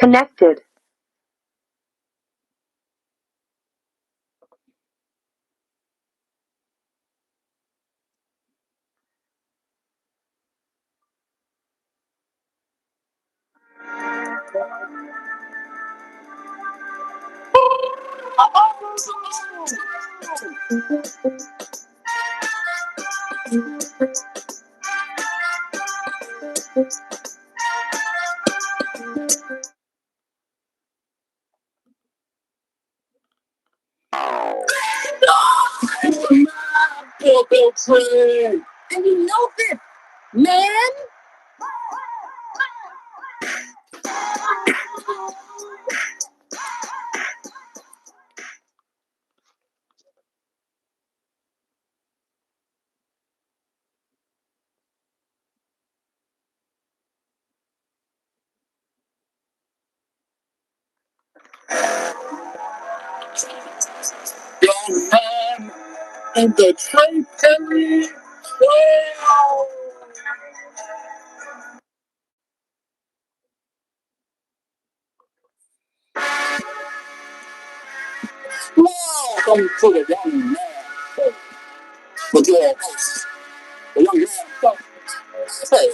Connected. And you know this, man. Young man in the Trey Perry Show. Welcome to the Young Man Show with your host, the Young Man Show. Hey,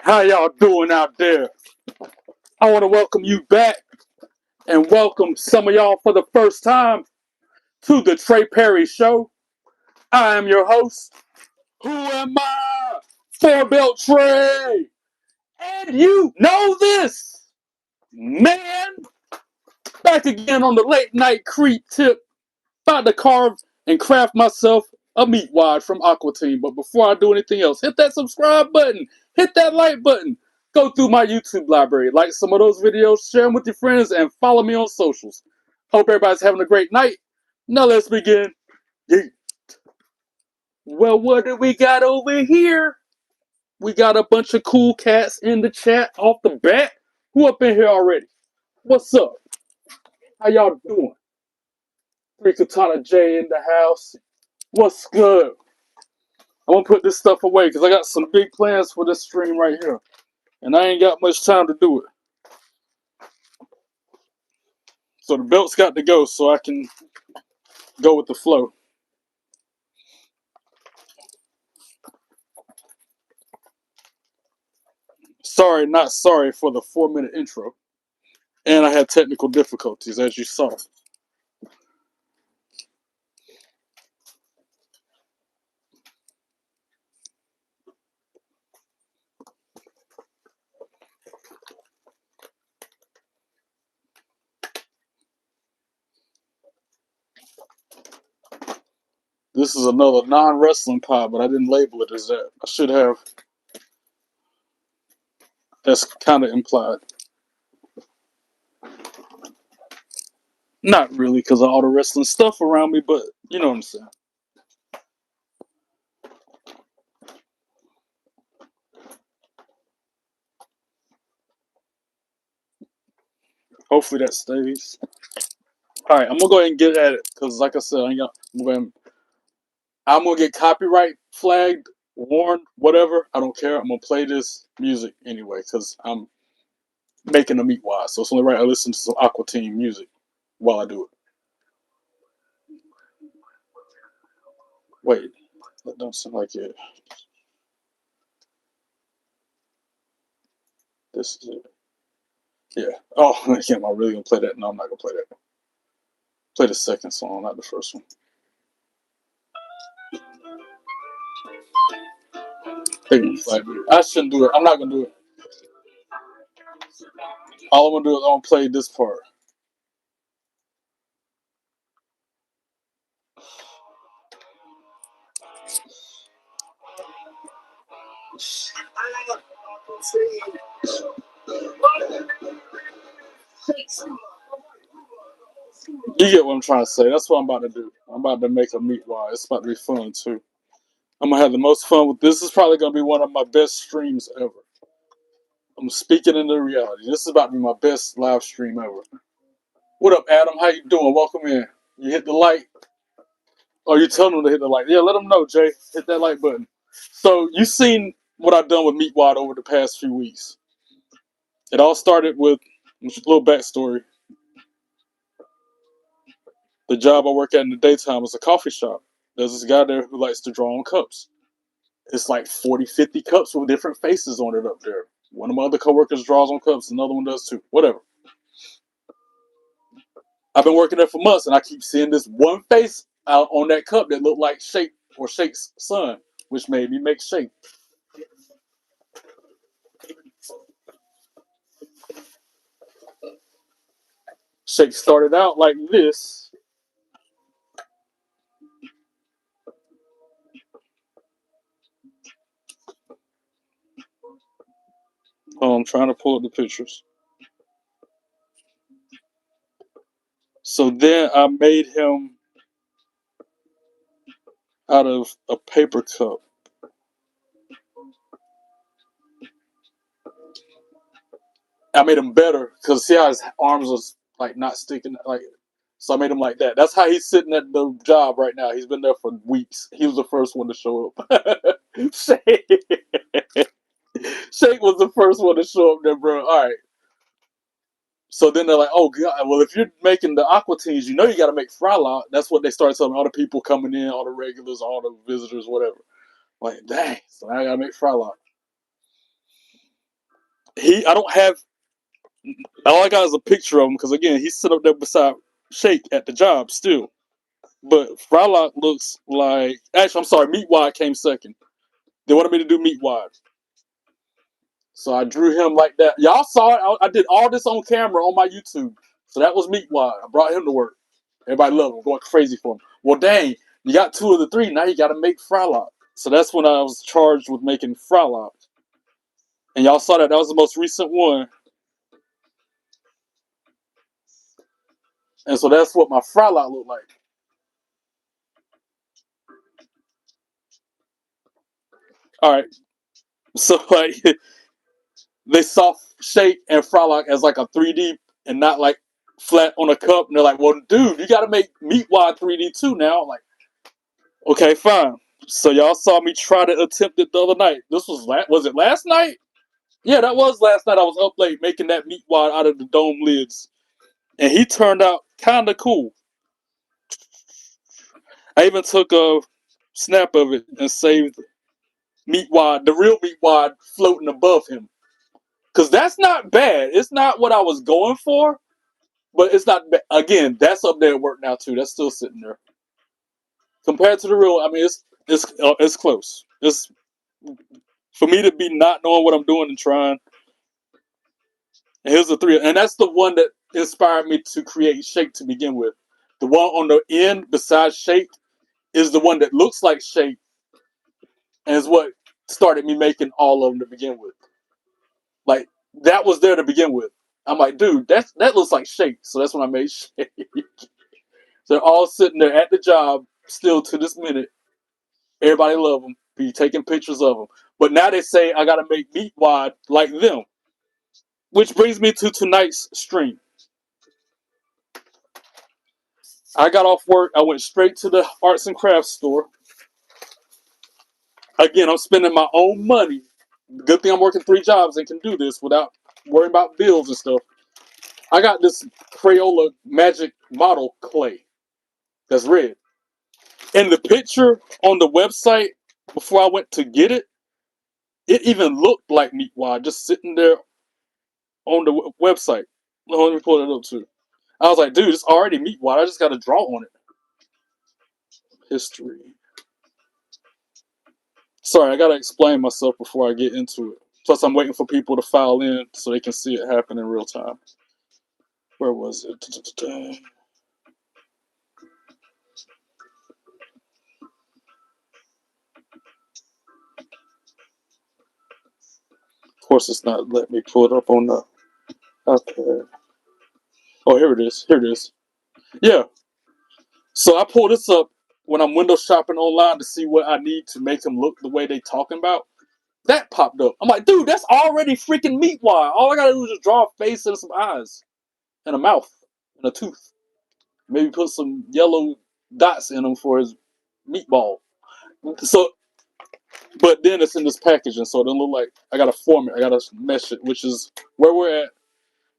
how y'all doing out there? I want to welcome you back and welcome some of y'all for the first time to the Trey Perry Show. I am your host. Who am I? Four Belt Trey. And you know this, man. Back again on the late night creep tip. About to carve and craft myself a Meatwad from Aqua Team. But before I do anything else, hit that subscribe button. Hit that like button. Go through my YouTube library. Like some of those videos. Share them with your friends. And follow me on socials. Hope everybody's having a great night. Now let's begin. Yeah. Well, what do we got over here? We got a bunch of cool cats in the chat off the bat. Who up in here already? What's up? How y'all doing? Three Katana J in the house. What's good? I'm gonna put this stuff away because I got some big plans for this stream right here. And I ain't got much time to do it. So the belt's got to go so I can go with the flow. Sorry, not sorry for the 4-minute intro. And I had technical difficulties, as you saw. This is another non-wrestling pod, but I didn't label it as that. I should have. That's kind of implied. Not really, because of all the wrestling stuff around me, but you know what I'm saying. Hopefully that stays. Alright, I'm going to go ahead and get at it, because like I said, I'm gonna get copyright flagged, warned, whatever. I don't care. I'm gonna play this music anyway because I'm making a Meatwad, so it's only right I listen to some Aqua Team music while I do it. Wait, that don't sound like it. This is it. Yeah. Oh, am I really gonna play that? No, I'm not gonna play that. Play the second song, not the first one. I shouldn't do it. I'm not gonna do it. All I'm gonna do is I'm gonna play this part. You get what I'm trying to say. That's what I'm about to do. I'm about to make a Meatwad. It's about to be fun too. I'm gonna have the most fun with this. Is probably gonna be one of my best streams ever. I'm speaking into reality. This is about to be my best live stream ever. What up, Adam? How you doing? Welcome in. You hit the like. Oh, you telling them to hit the like. Yeah, let them know, Jay. Hit that like button. So you seen what I've done with Meatwad over the past few weeks. It all started with a little backstory. The job I work at in the daytime is a coffee shop. There's this guy there who likes to draw on cups. It's like 40, 50 cups with different faces on it up there. One of my other coworkers draws on cups, another one does too. Whatever. I've been working there for months, and I keep seeing this one face out on that cup that looked like Shake or Shake's son, which made me make Shake. Shake started out like this. Oh, I'm trying to pull up the pictures. So then I made him out of a paper cup. I made him better because see how his arms was like not sticking like. So I made him like that. That's how he's sitting at the job right now. He's been there for weeks. He was the first one to show up. Shake. Shake was the first one to show up there, bro. All right. So then they're like, oh, God, well, if you're making the aqua teas, you know you got to make fry lot. That's what they started telling all the people coming in, all the regulars, all the visitors, whatever. Like, dang, so now I got to make fry lot. I don't have, all I got is a picture of him because, again, he's sitting up there beside Shake at the job still. But Frylock looks like, actually, I'm sorry, Meatwad came second. They wanted me to do Meatwad. So I drew him like that. Y'all saw it. I did all this on camera on my YouTube. So that was Meatwad. I brought him to work. Everybody loved him, going crazy for him. Well, dang, you got 2 of the 3. Now you got to make Frylock. So that's when I was charged with making Frylock. And y'all saw that. That was the most recent one. And so that's what my Frylock looked like. All right. So, like, they saw Shake and Frylock as like a 3D and not like flat on a cup. And they're like, well, dude, you got to make Meatwad 3D too now. I'm like, okay, fine. So y'all saw me try to attempt it the other night. This was it last night? Yeah, that was last night. I was up late making that Meatwad out of the dome lids. And he turned out kind of cool. I even took a snap of it and saved Meatwad, the real Meatwad floating above him. Because that's not bad. It's not what I was going for. But it's not, again, that's up there at work now too. That's still sitting there. Compared to the real, I mean, it's close. It's for me to be not knowing what I'm doing and trying. And here's the 3, and that's the one that inspired me to create Shake to begin with. The one on the end besides Shake is the one that looks like Shake, and is what started me making all of them to begin with. Like that was there to begin with. I'm like, dude, that looks like Shake. So that's when I made Shake. They're all sitting there at the job still to this minute. Everybody love them. Be taking pictures of them. But now they say I got to make Meatwad like them. Which brings me to tonight's stream. I got off work. I went straight to the arts and crafts store. Again, I'm spending my own money. Good thing I'm working 3 jobs and can do this without worrying about bills and stuff. I got this Crayola Magic Model clay that's red. And the picture on the website before I went to get it, it even looked like Meatwad just sitting there on the website. Let me pull it up too. I was like, dude, it's already Meatwad. I just got to draw on it. History. Sorry, I got to explain myself before I get into it. Plus, I'm waiting for people to file in so they can see it happen in real time. Where was it? course, it's not letting me pull it up on the iPad. Oh, here it is. Here it is. Yeah. So I pull this up when I'm window shopping online to see what I need to make them look the way they talking about. That popped up. I'm like, dude, that's already freaking Meatwad. All I gotta do is just draw a face and some eyes and a mouth and a tooth. Maybe put some yellow dots in them for his meatball. So, but then it's in this packaging, so it don't look like I gotta form it. I gotta mesh it, which is where we're at.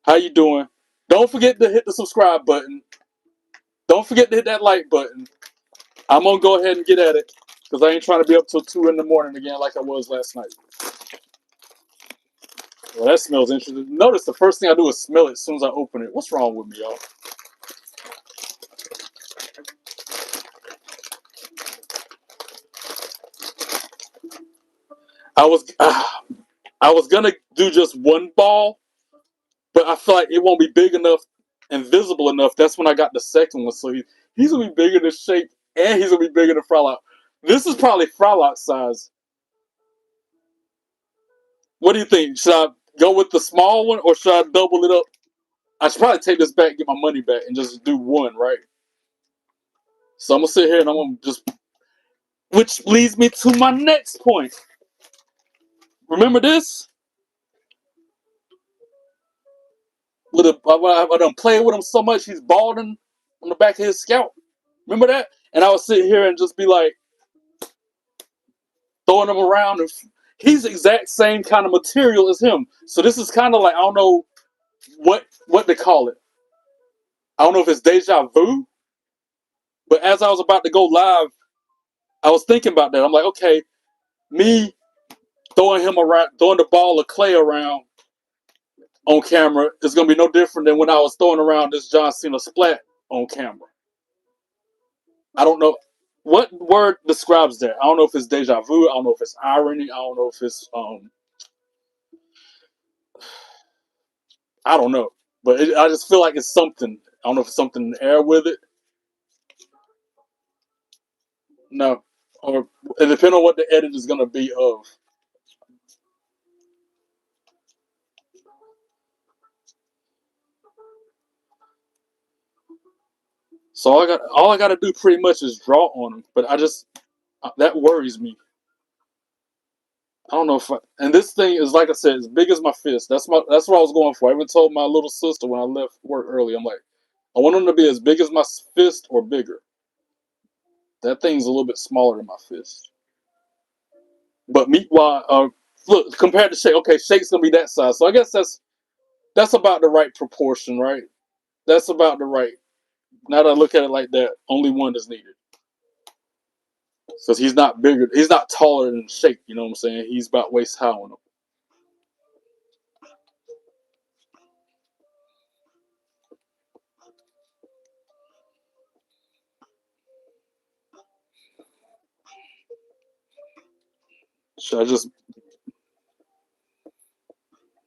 How you doing? Don't forget to hit the subscribe button. Don't forget to hit that like button. I'm gonna go ahead and get at it because I ain't trying to be up till 2 in the morning again like I was last night. Well, that smells interesting. Notice the first thing I do is smell it as soon as I open it. What's wrong with me, y'all? I was I was gonna do just one ball, but I feel like it won't be big enough and visible enough. That's when I got the second one. So he's gonna be bigger than Shake, and he's gonna be bigger than Frollout. This is probably Frollout size. What do you think? Should I go with the small one or should I double it up? I should probably take this back, get my money back, and just do one, right? So I'm gonna sit here and I'm gonna just, which leads me to my next point. Remember this? I done played with him so much, he's balding on the back of his scalp. Remember that? And I would sit here and just be like throwing him around. And he's the exact same kind of material as him. So this is kind of like, I don't know what to call it. I don't know if it's deja vu. But as I was about to go live, I was thinking about that. I'm like, okay, me throwing him around, throwing the ball of clay around on camera is going to be no different than when I was throwing around this John Cena splat on camera. I don't know what word describes that. I don't know if it's deja vu. I don't know if it's irony. I don't know if it's I don't know, but I just feel like it's something. I don't know if it's something in the air with it. No, or it depends on what the edit is going to be of. So all I got to do pretty much is draw on them, but that worries me. I don't know if and this thing is like I said, as big as my fist. That's what I was going for. I even told my little sister when I left work early. I'm like, I want them to be as big as my fist or bigger. That thing's a little bit smaller than my fist. But Meatwad, look, compared to Shake, okay, Shake's gonna be that size. So I guess that's about the right proportion, right? That's about the right. Now that I look at it like that, only one is needed. Because he's not bigger, he's not taller than Shake, you know what I'm saying? He's about waist high on him. Should I just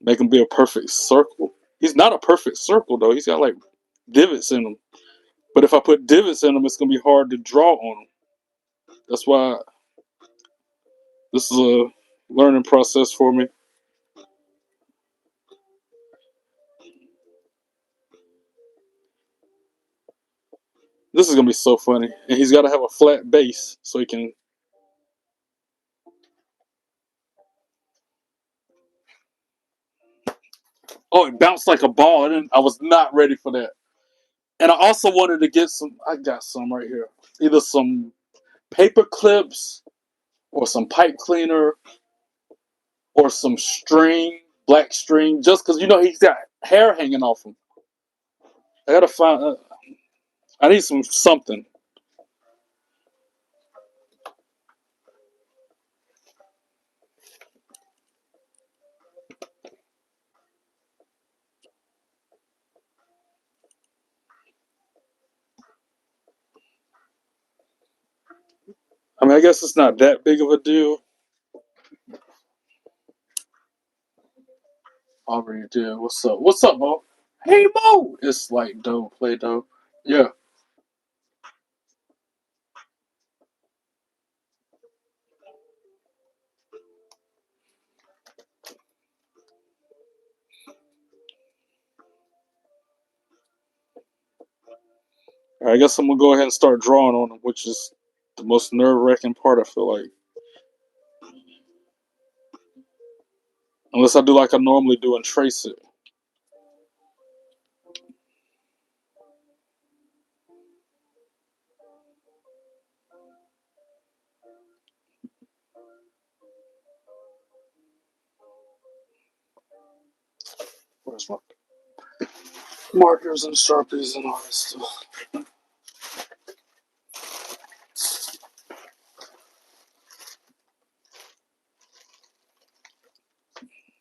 make him be a perfect circle? He's not a perfect circle though. He's got like divots in him. But if I put divots in him, it's gonna be hard to draw on him. That's why this is a learning process for me. This is gonna be so funny. And he's gotta have a flat base so he can. Oh, it bounced like a ball. I was not ready for that. And I also wanted to get some. I got some right here. Either some paper clips or some pipe cleaner or some string, black string, just because he's got hair hanging off him. I gotta find. I need something. I mean, I guess it's not that big of a deal. Already did. What's up? What's up, Mo? Hey, Mo. It's like dough, play dough. Yeah. I guess I'm gonna go ahead and start drawing on them, which is the most nerve-wracking part. I feel like, unless I do like I normally do and trace it. Where's my markers and sharpies and all that stuff?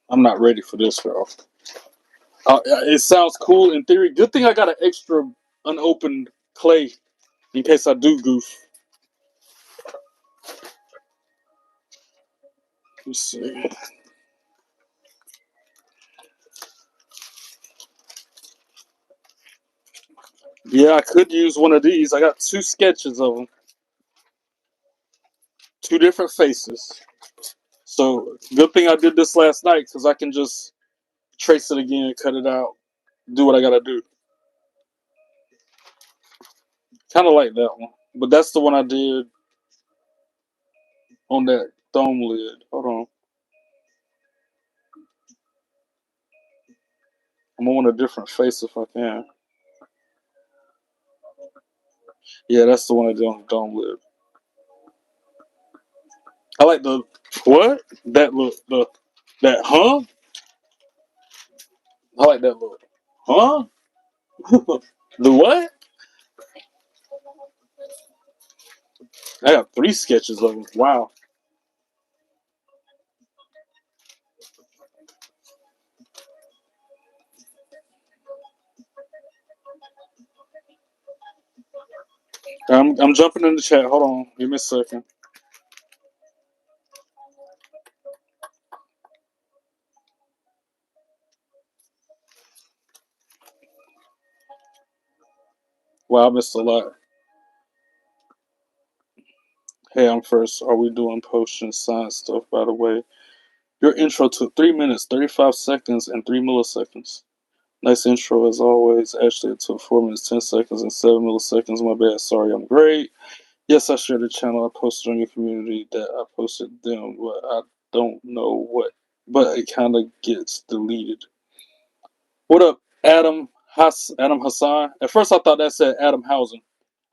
I'm not ready for this, girl. It sounds cool in theory. Good thing I got an extra unopened clay in case I do goof. Let's see. Yeah, I could use one of these. I got 2 sketches of them, 2 different faces. So good thing I did this last night because I can just trace it again, cut it out, do what I gotta do. Kind of like that one, but that's the one I did on that dome lid. Hold on, I'm gonna want a different face if I can. Yeah, that's the one I did on the dome lid. I like the what? That look, that I like that look. Huh? The what? I got 3 sketches of them. Wow. I'm jumping in the chat. Hold on. Give me a second. Wow, I missed a lot. Hey, I'm first. Are we doing potion science stuff, by the way? Your intro took 3 minutes, 35 seconds, and 3 milliseconds. Nice intro as always. Actually, it took 4 minutes, 10 seconds, and 7 milliseconds. My bad. Sorry, I'm great. Yes, I shared the channel. I posted on your community that I posted them, but I don't know what. But it kind of gets deleted. What up, Adam Hassan? At first, I thought that said Adam Housen.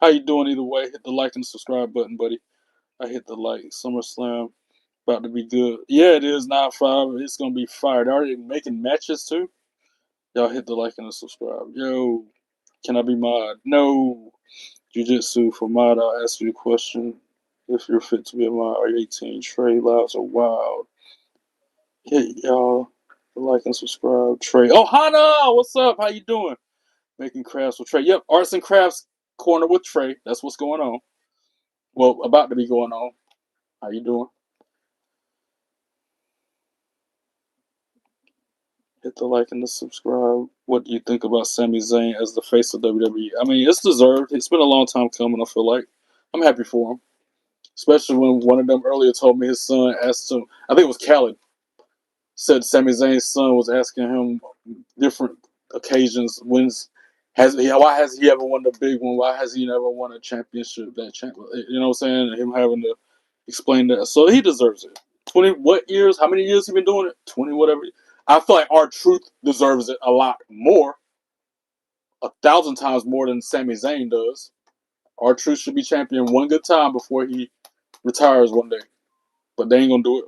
How you doing? Either way, hit the like and subscribe button, buddy. I hit the like. SummerSlam about to be good. Yeah, it is 9-5. It's gonna be fire. They're already making matches too. Y'all hit the like and the subscribe. Yo, can I be mod? No. Jiu-Jitsu for mod. I'll ask you the question. If you're fit to be a mod, are you 18? Trey lives are wild. Hey, y'all. Like and subscribe. Trey. Oh, Hana! What's up? How you doing? Making crafts with Trey. Yep, arts and crafts corner with Trey. That's what's going on. Well, about to be going on. How you doing? Hit the like and the subscribe. What do you think about Sami Zayn as the face of WWE? I mean, it's deserved. It's been a long time coming, I feel like. I'm happy for him. Especially when one of them earlier told me his son asked him, I think it was Khaled, said Sami Zayn's son was asking him different occasions why has he ever won the big one? Why has he never won a championship? You know what I'm saying? And him having to explain that. So he deserves it. 20 what years? How many years he been doing it? 20 whatever. I feel like R-Truth deserves it a lot more. 1,000 times more than Sami Zayn does. R-Truth should be champion one good time before he retires one day. But they ain't gonna do it.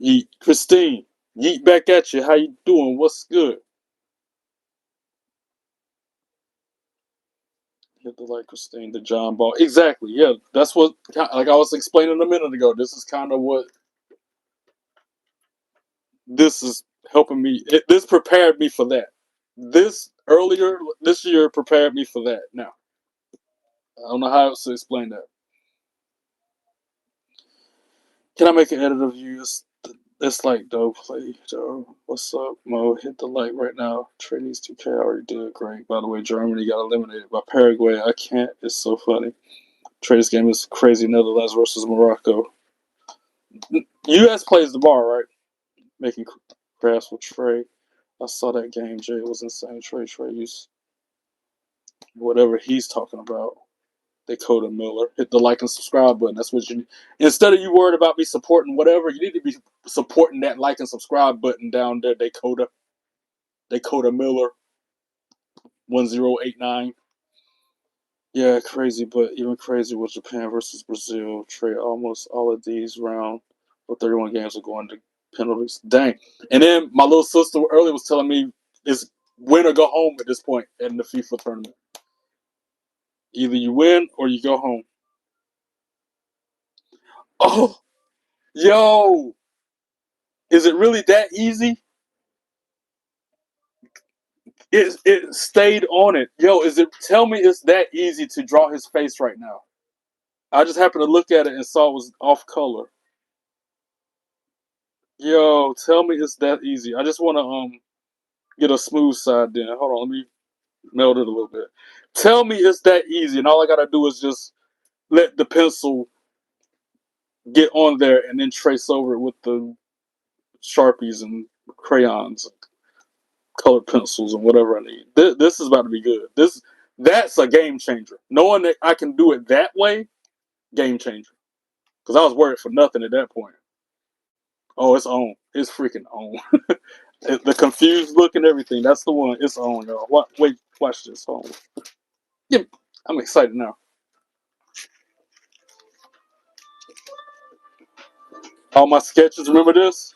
Yeet. Christine, yeet back at you. How you doing? What's good? Hit the like, Christine, the John Ball. Exactly. Yeah, that's what, like I was explaining a minute ago. This is kind of what this is helping me. This prepared me for that. This earlier this year prepared me for that. Now, I don't know how else to explain that. Can I make an edit of you? It's like dope play, Joe. What's up, Mo? Hit the like right now. Trainees 2K already did great. By the way, Germany got eliminated by Paraguay. I can't. It's so funny. Trey's game is crazy. Netherlands versus Morocco. U.S. plays the bar, right? Making crafts with Trey. I saw that game, Jay. It was insane. Trey, whatever he's talking about. Dakota Miller. Hit the like and subscribe button. That's what you need. Instead of you worried about me supporting whatever, you need to be supporting that like and subscribe button down there, Dakota. Dakota Miller 1089. Yeah, crazy, but even crazy with Japan versus Brazil. Trey, almost all of these round or 31 games are going to penalties. Dang. And then my little sister earlier was telling me it's win or go home at this point in the FIFA tournament. Either you win or you go home. Oh, yo. Is it really that easy? It stayed on it. Yo, tell me it's that easy to draw his face right now. I just happened to look at it and saw it was off color. Yo, tell me it's that easy. I just want to get a smooth side then. Hold on, let me meld it a little bit. Tell me it's that easy, and all I gotta do is just let the pencil get on there and then trace over it with the Sharpies and crayons, colored pencils, and whatever I need. This is about to be good. That's a game changer. Knowing that I can do it that way, game changer. Because I was worried for nothing at that point. Oh, it's on. It's freaking on. The confused look and everything. That's the one. It's on, y'all. Wait, watch this. Hold on. Yeah, I'm excited now. All my sketches. Remember this?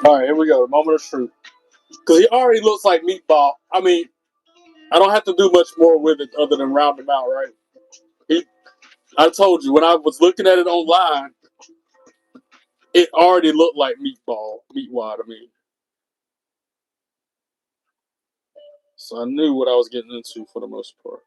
All right, here we go. The moment of truth. Because he already looks like Meatball. I mean, I don't have to do much more with it other than round him out, right? I told you, when I was looking at it online, it already looked like Meatwad, I mean. So I knew what I was getting into for the most part.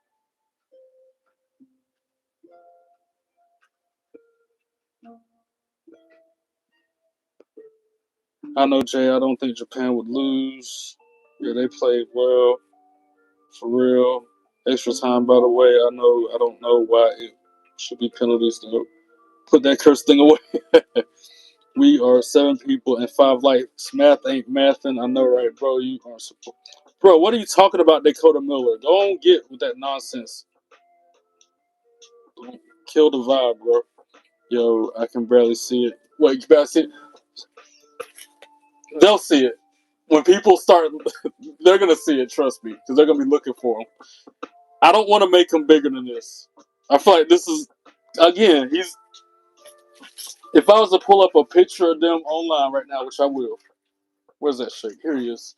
I know, Jay, I don't think Japan would lose. Yeah, they played well. For real. Extra time, by the way. I don't know why it should be penalties, though. Put that curse thing away. We are 7 people and 5 likes. Math ain't mathing. I know, right, bro? You are support. Bro, what are you talking about, Dakota Miller? Don't get with that nonsense. Don't kill the vibe, bro. Yo, I can barely see it. Wait, you barely see it? They'll see it. When people start, they're going to see it, trust me, because they're going to be looking for him. I don't want to make him bigger than this. I feel like this is, again, he's, if I was to pull up a picture of them online right now, which I will, where's that Shake? Here he is.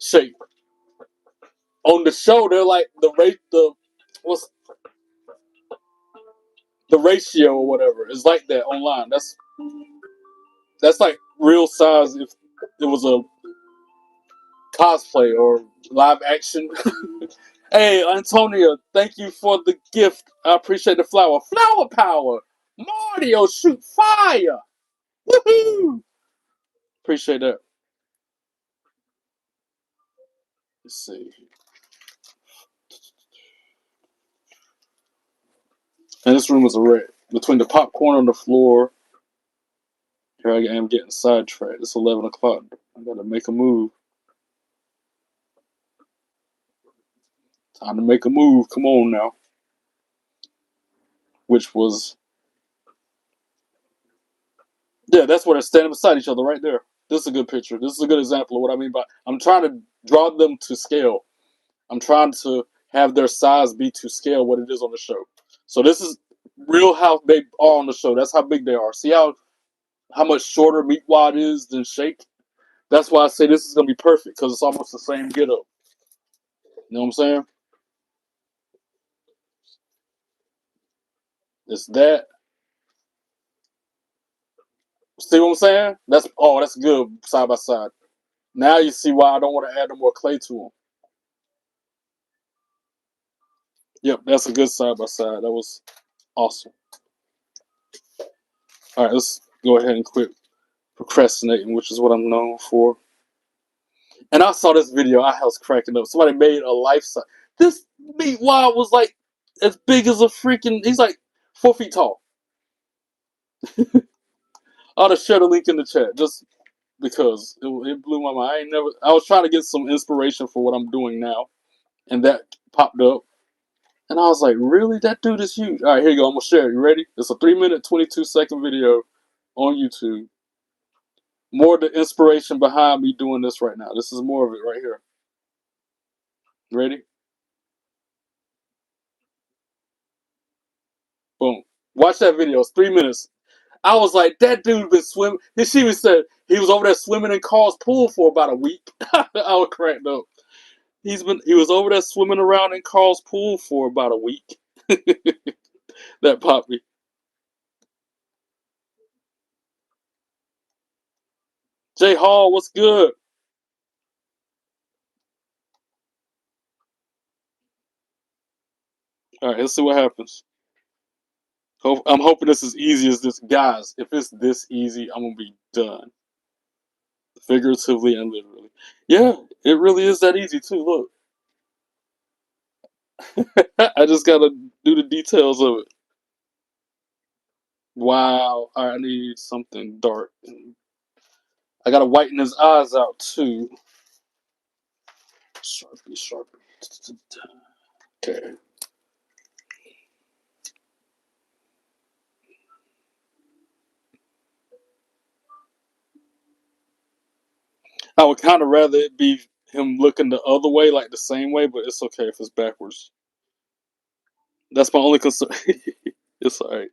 Shake. On the show, they're like what's the ratio or whatever is like that online. That's like real size if it was a cosplay or live action. Hey, Antonia, thank you for the gift. I appreciate the flower. Flower power. Mario, shoot fire. Woohoo! Appreciate that. Let's see. And this room is a wreck. Between the popcorn on the floor, here I am getting sidetracked. It's 11 o'clock. I gotta make a move. Time to make a move. Come on now. Which was, yeah, that's where they're standing beside each other right there. This is a good picture. This is a good example of what I mean by, I'm trying to draw them to scale. I'm trying to have their size be to scale what it is on the show. So this is real how they are on the show. That's how big they are. See how much shorter Meatwad is than Shake? That's why I say this is going to be perfect, because it's almost the same get up. You know what I'm saying? It's that. See what I'm saying? That's good side by side. Now you see why I don't want to add no more clay to them. Yep, that's a good side by side. That was awesome. All right, let's go ahead and quit procrastinating, which is what I'm known for. And I saw this video. I was cracking up. Somebody made a life size. This Meatwad was like as big as a freaking. He's like 4 feet tall. I'll just share the link in the chat just because it blew my mind. I was trying to get some inspiration for what I'm doing now, and that popped up. And I was like, really? That dude is huge. All right, here you go. I'm going to share it. You ready? It's a 3-minute, 22-second video on YouTube. More of the inspiration behind me doing this right now. This is more of it right here. Ready? Boom. Watch that video. It's 3 minutes. I was like, that dude been swimming. She even said he was over there swimming in Carl's pool for about a week. I was cracked up. He was over there swimming around in Carl's pool for about a week. That popped me. Jay Hall, what's good? All right, let's see what happens. I'm hoping this is easy as this. Guys, if it's this easy, I'm going to be done. Figuratively and literally. Yeah, it really is that easy, too. Look. I just got to do the details of it. Wow. All right, I need something dark. I got to whiten his eyes out, too. Sharpie. Okay. I would kind of rather it be him looking the other way, like the same way, but it's okay if it's backwards. That's my only concern. It's alright.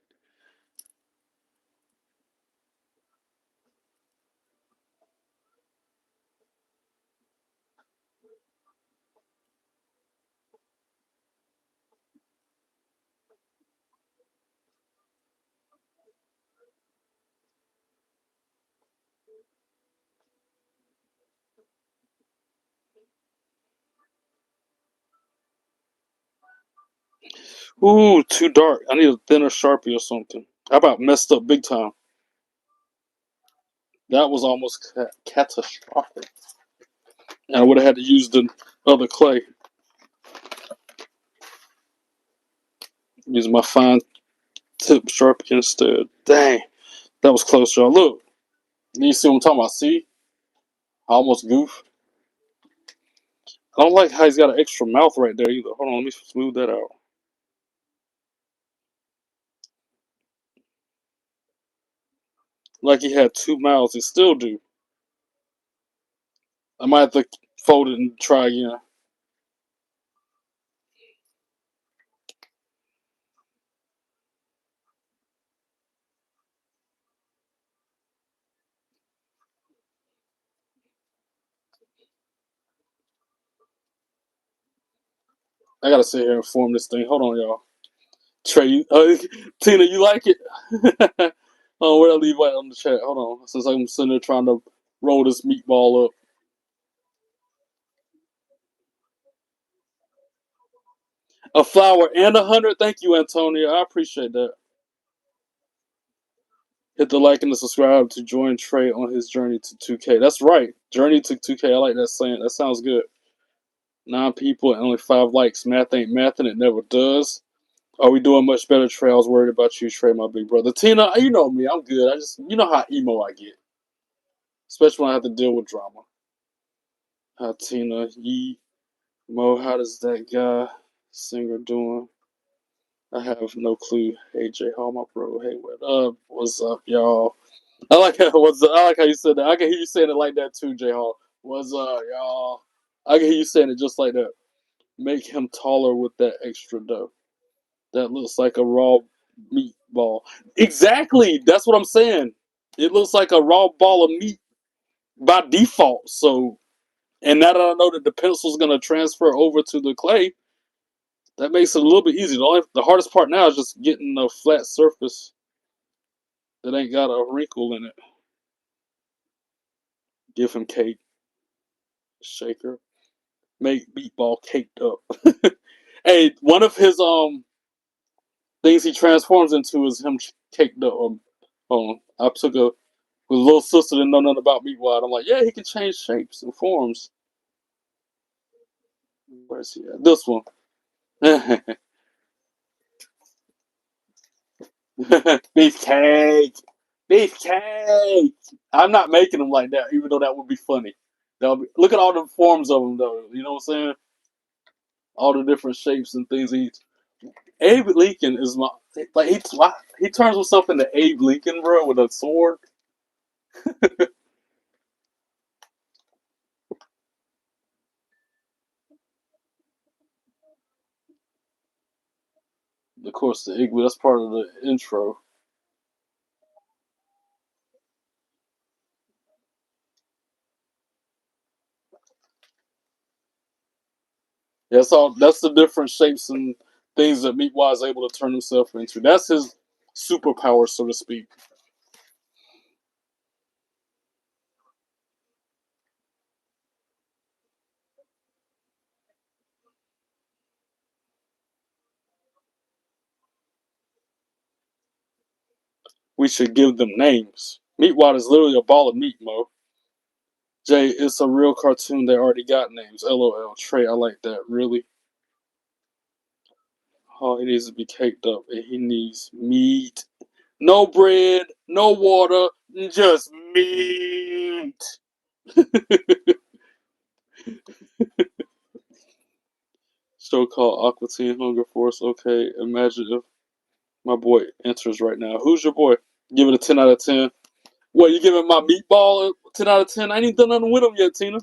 Ooh, too dark. I need a thinner Sharpie or something. How about messed up big time? That was almost catastrophic. And I would have had to use the other clay. Use my fine tip Sharpie instead. Dang. That was close, y'all. Look. You see what I'm talking about? See? I almost goof. I don't like how he's got an extra mouth right there either. Hold on, let me smooth that out. Like he had two mouths. He still do. I might have to fold it and try again. I gotta sit here and form this thing. Hold on, y'all. Trey, Tina, you like it? Oh, where I leave right on the chat. Hold on, since I'm sitting there trying to roll this meatball up. A flower and 100. Thank you, Antonio. I appreciate that. Hit the like and the subscribe to join Trey on his journey to 2K. That's right. Journey to 2K. I like that saying. That sounds good. 9 people and only 5 likes. Math ain't math and it never does. Are we doing much better, Trey? I was worried about you, Trey, my big brother. Tina, you know me. I'm good. You know how emo I get. Especially when I have to deal with drama. Tina, Mo, how does that guy, singer, doing? I have no clue. Hey, J Hall, my bro. Hey, what up? What's up, y'all? I like how you said that. I can hear you saying it like that too, J Hall. What's up, y'all? I can hear you saying it just like that. Make him taller with that extra dough. That looks like a raw meatball. Exactly. That's what I'm saying. It looks like a raw ball of meat by default. So, and now that I know that the pencil's gonna transfer over to the clay, that makes it a little bit easier. The hardest part now is just getting a flat surface that ain't got a wrinkle in it. Give him cake, shaker, make meatball caked up. Hey, one of his things he transforms into is him caked up. I took a little sister didn't know nothing about Meatwad. I'm like, yeah, he can change shapes and forms. Where's he at? This one. Beefcake. Beefcake. I'm not making them like that, even though that would be funny. Look at all the forms of them, though. You know what I'm saying? All the different shapes and things he eats. Abe Lincoln is my like he turns himself into Abe Lincoln, bro, with a sword. Of course, the igloo. That's part of the intro. That's all. That's the different shapes and things that Meatwad is able to turn himself into. That's his superpower, so to speak. We should give them names. Meatwad is literally a ball of meat, Mo. Jay, it's a real cartoon. They already got names. LOL. Trey, I like that. Really? Oh, it needs to be caked up, and he needs meat. No bread, no water, just meat. Show called Aqua Teen Hunger Force. Okay, imagine if my boy enters right now. Who's your boy? Give it a 10 out of 10. What, you giving my meatball a 10 out of 10? I ain't even done nothing with him yet, Tina.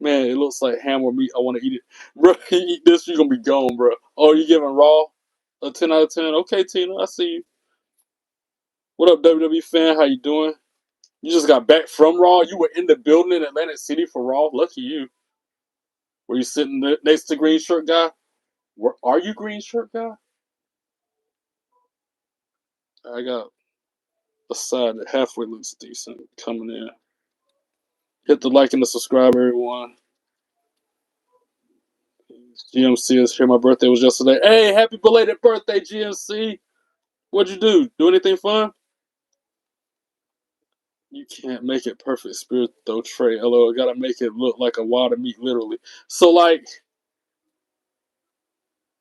Man, it looks like ham or meat. I want to eat it. Bro, you eat this, you're going to be gone, bro. Oh, you giving Raw a 10 out of 10? Okay, Tina, I see you. What up, WWE fan? How you doing? You just got back from Raw? You were in the building in Atlantic City for Raw? Lucky you. Were you sitting next to Green Shirt Guy? Are you Green Shirt Guy? I got a side that halfway looks decent coming in. Hit the like and the subscribe, everyone. GMC is here. My birthday was yesterday. Hey, happy belated birthday, GMC. What'd you do? Do anything fun? You can't make it perfect spirit though, Trey. LO, gotta make it look like a wad of meat, literally. So like,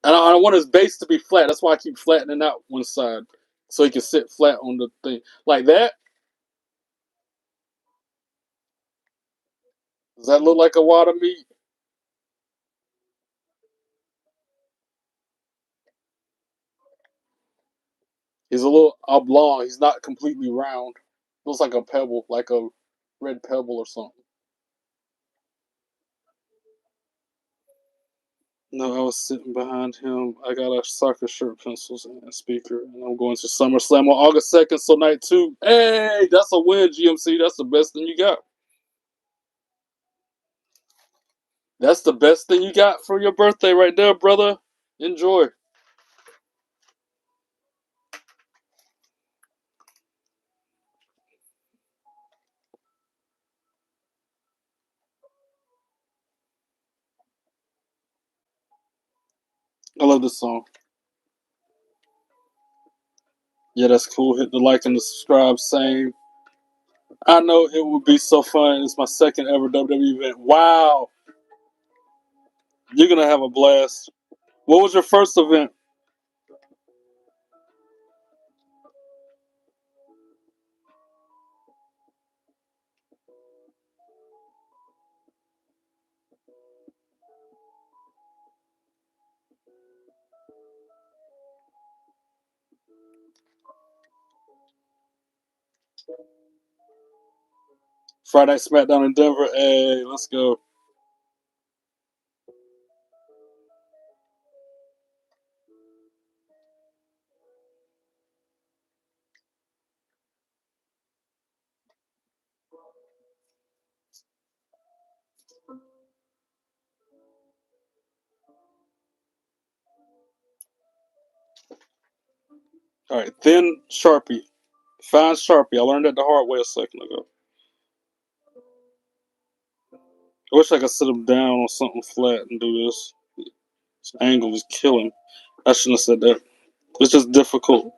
I want his base to be flat. That's why I keep flattening out one side, so he can sit flat on the thing like that. Does that look like a wad of meat? He's a little oblong. He's not completely round. Looks like a pebble, like a red pebble or something. No, I was sitting behind him. I got a soccer shirt, pencils, and a speaker, and I'm going to SummerSlam on August 2nd, so night 2. Hey, that's a win, GMC. That's the best thing you got. That's the best thing you got for your birthday right there, brother. Enjoy. I love this song. Yeah, that's cool. Hit the like and the subscribe. Same. I know it would be so fun. It's my second ever WWE event. Wow. You're going to have a blast. What was your first event? Friday Night SmackDown in Denver. Hey, let's go. All right, thin Sharpie. Fine Sharpie. I learned that the hard way a second ago. I wish I could sit him down on something flat and do this. This angle is killing. I shouldn't have said that. It's just difficult.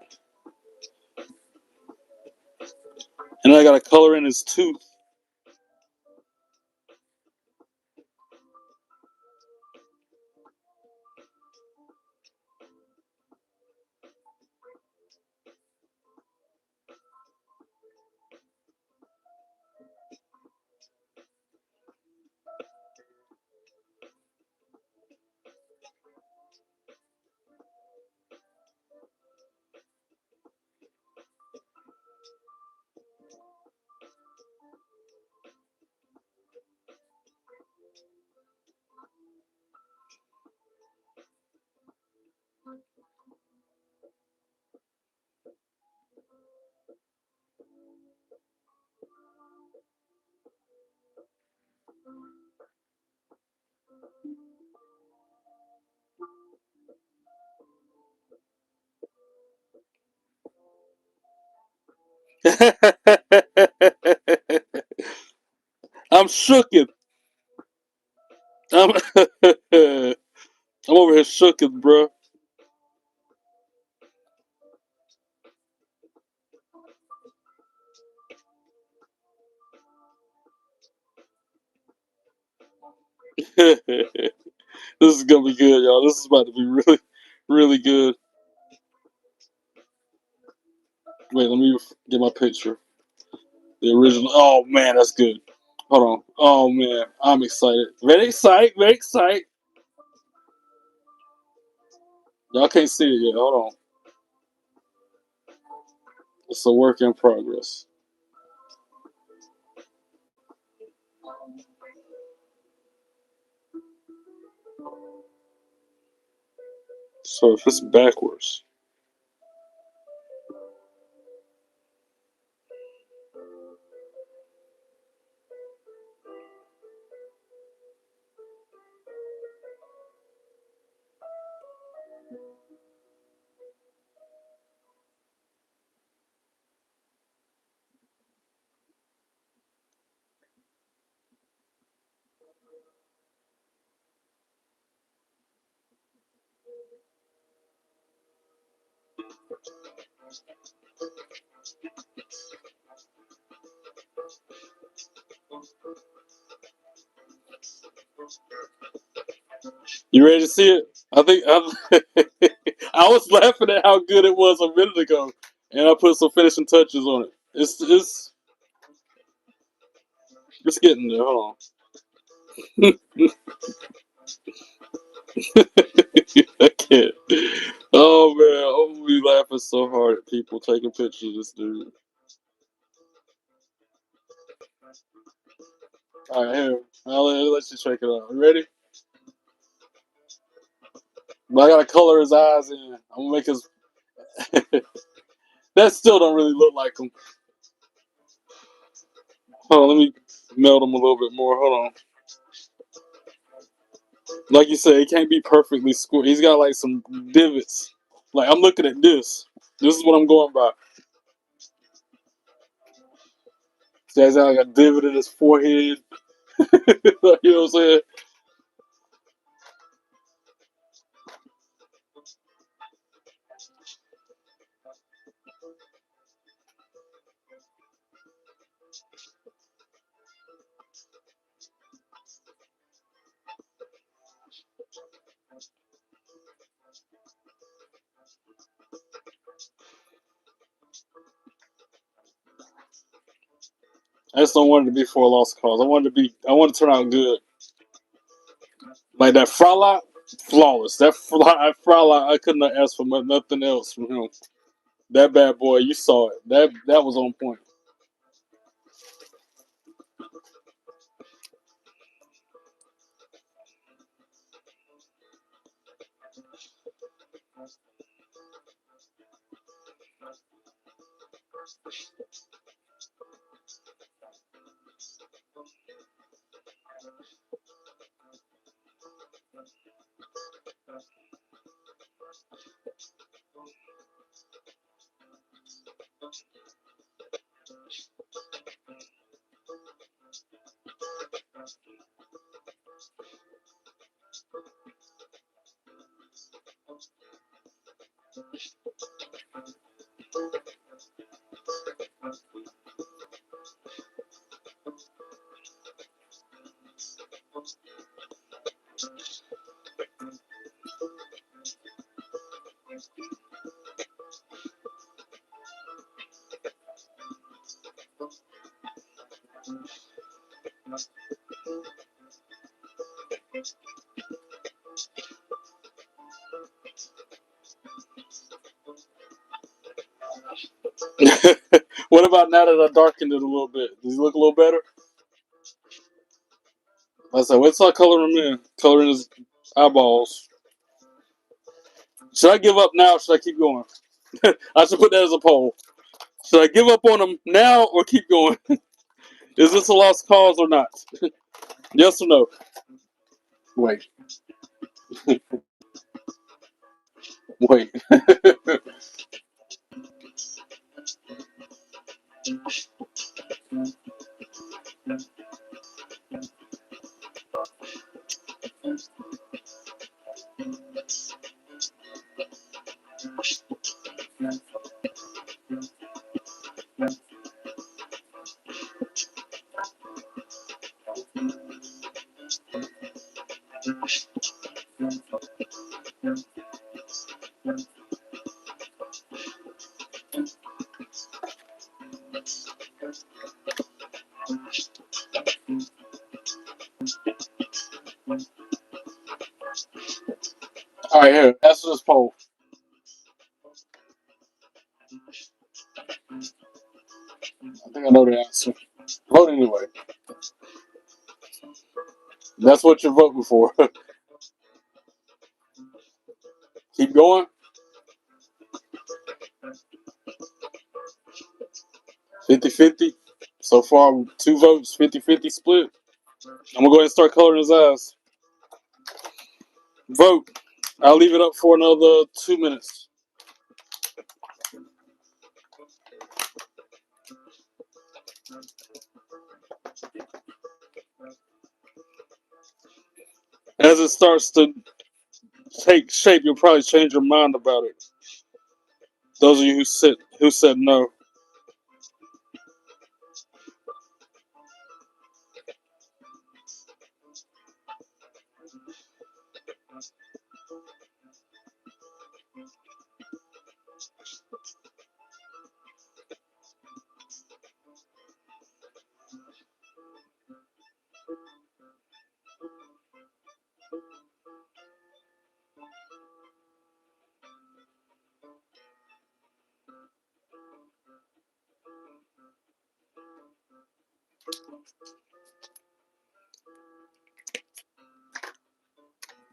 And I got to color in his tooth. I'm shooken. I'm, I'm over here shooken, bro. This is gonna be good, y'all. This is about to be really, really good. Wait, let me get my picture. The original. Oh man, that's good. Hold on. Oh man, I'm excited. Very excited. Very excited. Y'all can't see it yet. Hold on. It's a work in progress. So if it's backwards. You ready to see it? I think I was laughing at how good it was a minute ago, and I put some finishing touches on it. It's getting there. Hold on. I can't. Oh man, I'm gonna be laughing laughing so hard at people taking pictures of this dude. All right, here. I'll let you check it out. You ready? But I gotta color his eyes in. I'm gonna make his. That still don't really look like him. Hold on, let me meld him a little bit more. Hold on. Like you said, it can't be perfectly square. He's got like some divots. Like I'm looking at this. This is what I'm going by. See, he's got like a divot in his forehead. You know what I'm saying? I just don't want it to be for a lost cause. I want to turn out good. Like that Frolot, flawless. That Frolot, I couldn't have asked for nothing else from him. That bad boy, you saw it. That was on point. What about now that I darkened it a little bit? Does he look a little better? I said, what's I coloring him in? Coloring his eyeballs. Should I give up now or should I keep going? I should put that as a poll. Should I give up on him now or keep going? Is this a lost cause or not? Yes or no? Wait. Wait. All right, here. Answer this poll. I think I know the answer. Vote anyway. That's what you're voting for. Keep going. 50-50. So far, 2 votes, 50-50 split. I'm going to go ahead and start coloring his eyes. Vote. I'll leave it up for another 2 minutes. As it starts to take shape, you'll probably change your mind about it. Those of you who said no.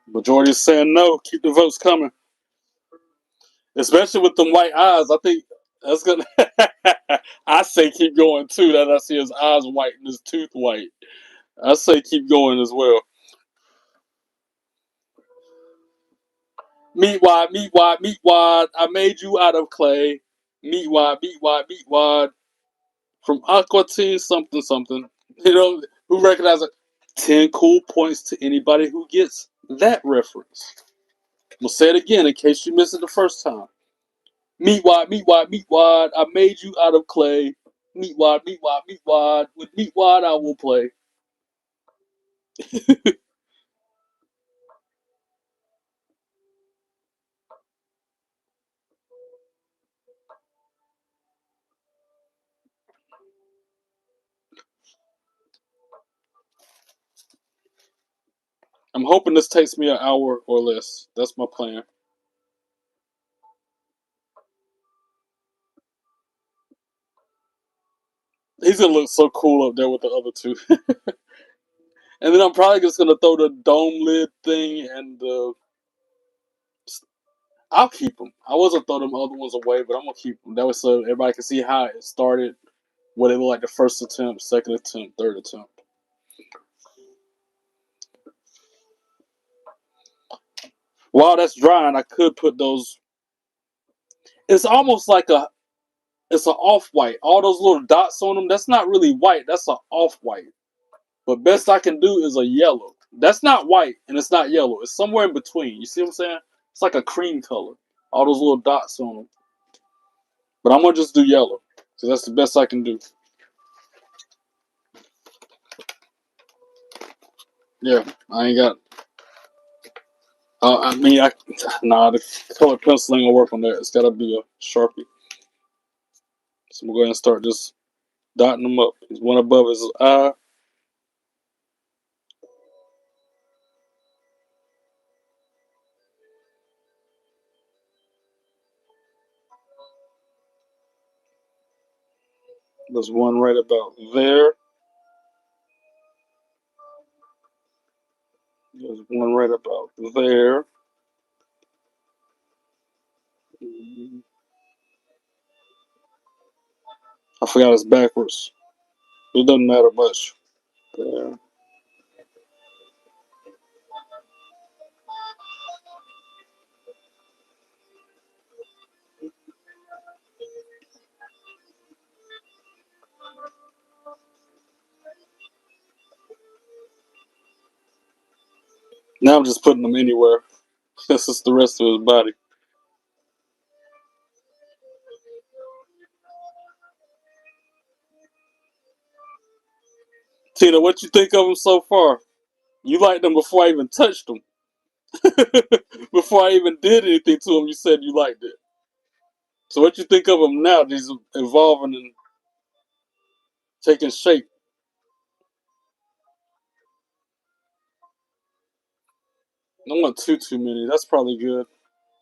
Majority is saying no. Keep the votes coming. Especially with them white eyes. I think that's gonna I say keep going too. That I see his eyes white and his tooth white. I say keep going as well. Meatwad, Meatwad, Meatwad. I made you out of clay. Meatwad, Meatwad, Meatwad. From Aqua Teen something something. You know, who recognizes it? 10 cool points to anybody who gets that reference. We'll say it again in case you missed it the first time. Meatwad, Meatwad, Meatwad. I made you out of clay. Meatwad, Meatwad, Meatwad. With Meatwad, I will play. I'm hoping this takes me an hour or less. That's my plan. He's gonna look so cool up there with the other two. And then I'm probably just gonna throw the dome lid thing and the. I'll keep them. I wasn't throw them other ones away, but I'm gonna keep them. That way, so everybody can see how it started, what it looked like the first attempt, second attempt, third attempt. While that's drying, I could put those. It's almost like it's an off white. All those little dots on them, that's not really white. That's an off white. But best I can do is a yellow. That's not white and it's not yellow. It's somewhere in between. You see what I'm saying? It's like a cream color. All those little dots on them. But I'm gonna just do yellow. So that's the best I can do. Yeah, I ain't got. I mean, nah, the color pencil ain't gonna work on that. It's gotta be a Sharpie. So I'm gonna go ahead and start just dotting them up. There's one above his eye. There's one right about there. There's one right about there. I forgot it's backwards. It doesn't matter much. There. Now I'm just putting them anywhere. This is the rest of his body. Tina, what you think of them so far? You liked them before I even touched them. Before I even did anything to them, you said you liked it. So what you think of them now? These evolving and taking shape. I don't want too many. That's probably good.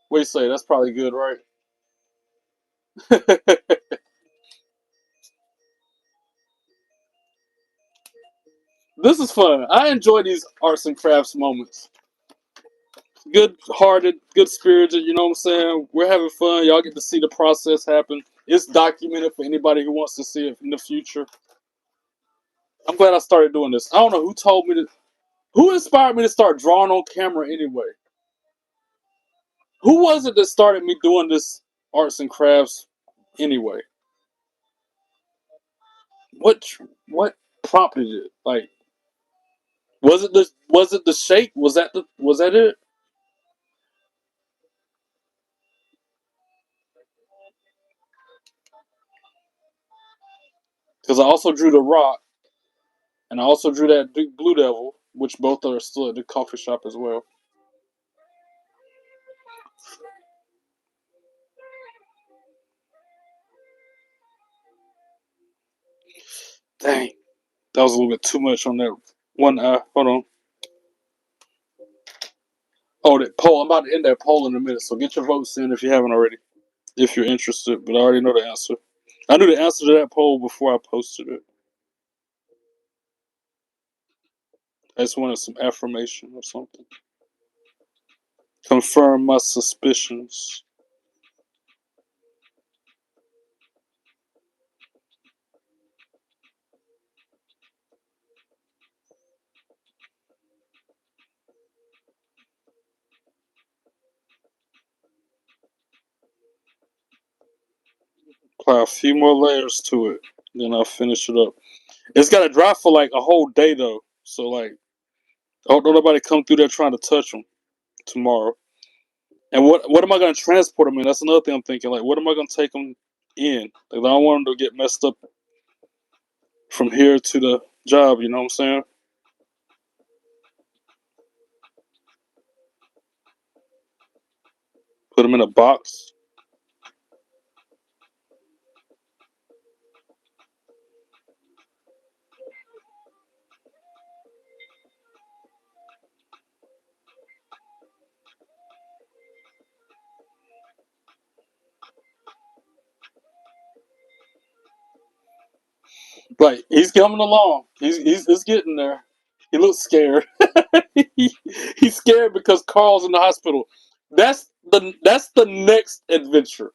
What do you say? That's probably good, right? This is fun. I enjoy these arts and crafts moments. Good hearted, good spirited, you know what I'm saying? We're having fun. Y'all get to see the process happen. It's documented for anybody who wants to see it in the future. I'm glad I started doing this. I don't know who told me to. Who inspired me to start drawing on camera anyway? Who was it that started me doing this arts and crafts anyway? What what prompted it? Like, was it the shake? Was that it? Because I also drew the rock, and I also drew that Blue Devil, which both are still at the coffee shop as well. Dang, that was a little bit too much on that one eye. Hold on. Oh, that poll. I'm about to end that poll in a minute, so get your votes in if you haven't already. If you're interested, but I already know the answer. I knew the answer to that poll before I posted it. I just wanted some affirmation or something. Confirm my suspicions. Apply a few more layers to it, then I'll finish it up. It's got to dry for like a whole day though, so like, don't nobody come through there trying to touch them tomorrow. And what am I gonna transport them in? That's another thing I'm thinking. Like, what am I gonna take them in? Like, I don't want them to get messed up from here to the job. You know what I'm saying? Put them in a box. Like, he's coming along. He's getting there. He looks scared. He's scared because Carl's in the hospital. That's the next adventure.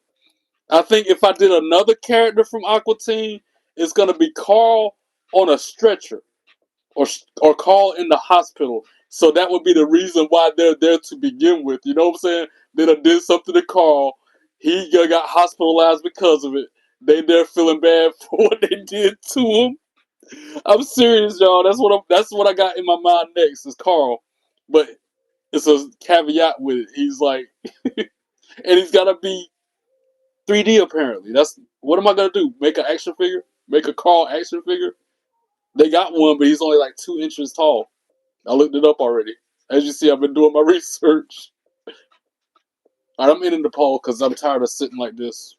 I think if I did another character from Aqua Teen, it's gonna be Carl on a stretcher, or Carl in the hospital. So that would be the reason why they're there to begin with. You know what I'm saying? They done did something to Carl. He got hospitalized because of it. They're feeling bad for what they did to him. I'm serious, y'all. That's what I got in my mind next is Carl, but it's a caveat with it. He's like, and he's gotta be 3D apparently. That's what am I gonna do? Make an action figure? Make a Carl action figure? They got one, but he's only like 2 inches tall. I looked it up already. As you see, I've been doing my research. All right, I'm ending the poll because I'm tired of sitting like this.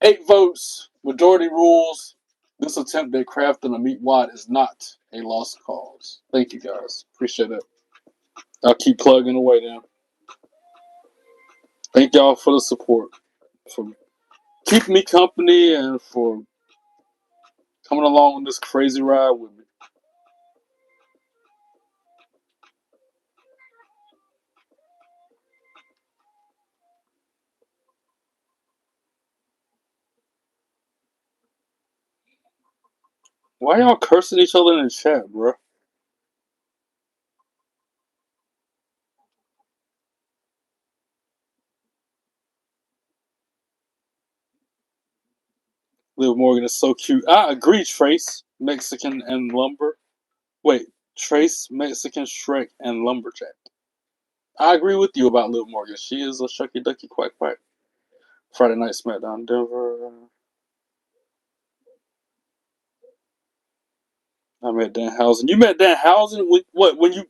8 votes, majority rules. This attempt at crafting a Meatwad is not a lost cause. Thank you guys. Appreciate it. I'll keep plugging away now. Thank y'all for the support, for keeping me company, and for coming along on this crazy ride with me. Why y'all cursing each other in the chat, bro? Liv Morgan is so cute. I agree, Trace. Mexican and lumber. Wait, Trace, Mexican, Shrek, and Lumberjack. I agree with you about Liv Morgan. She is a shucky ducky quack quack. Friday Night SmackDown, Denver. I met Danhausen. You met Danhausen? What? When you?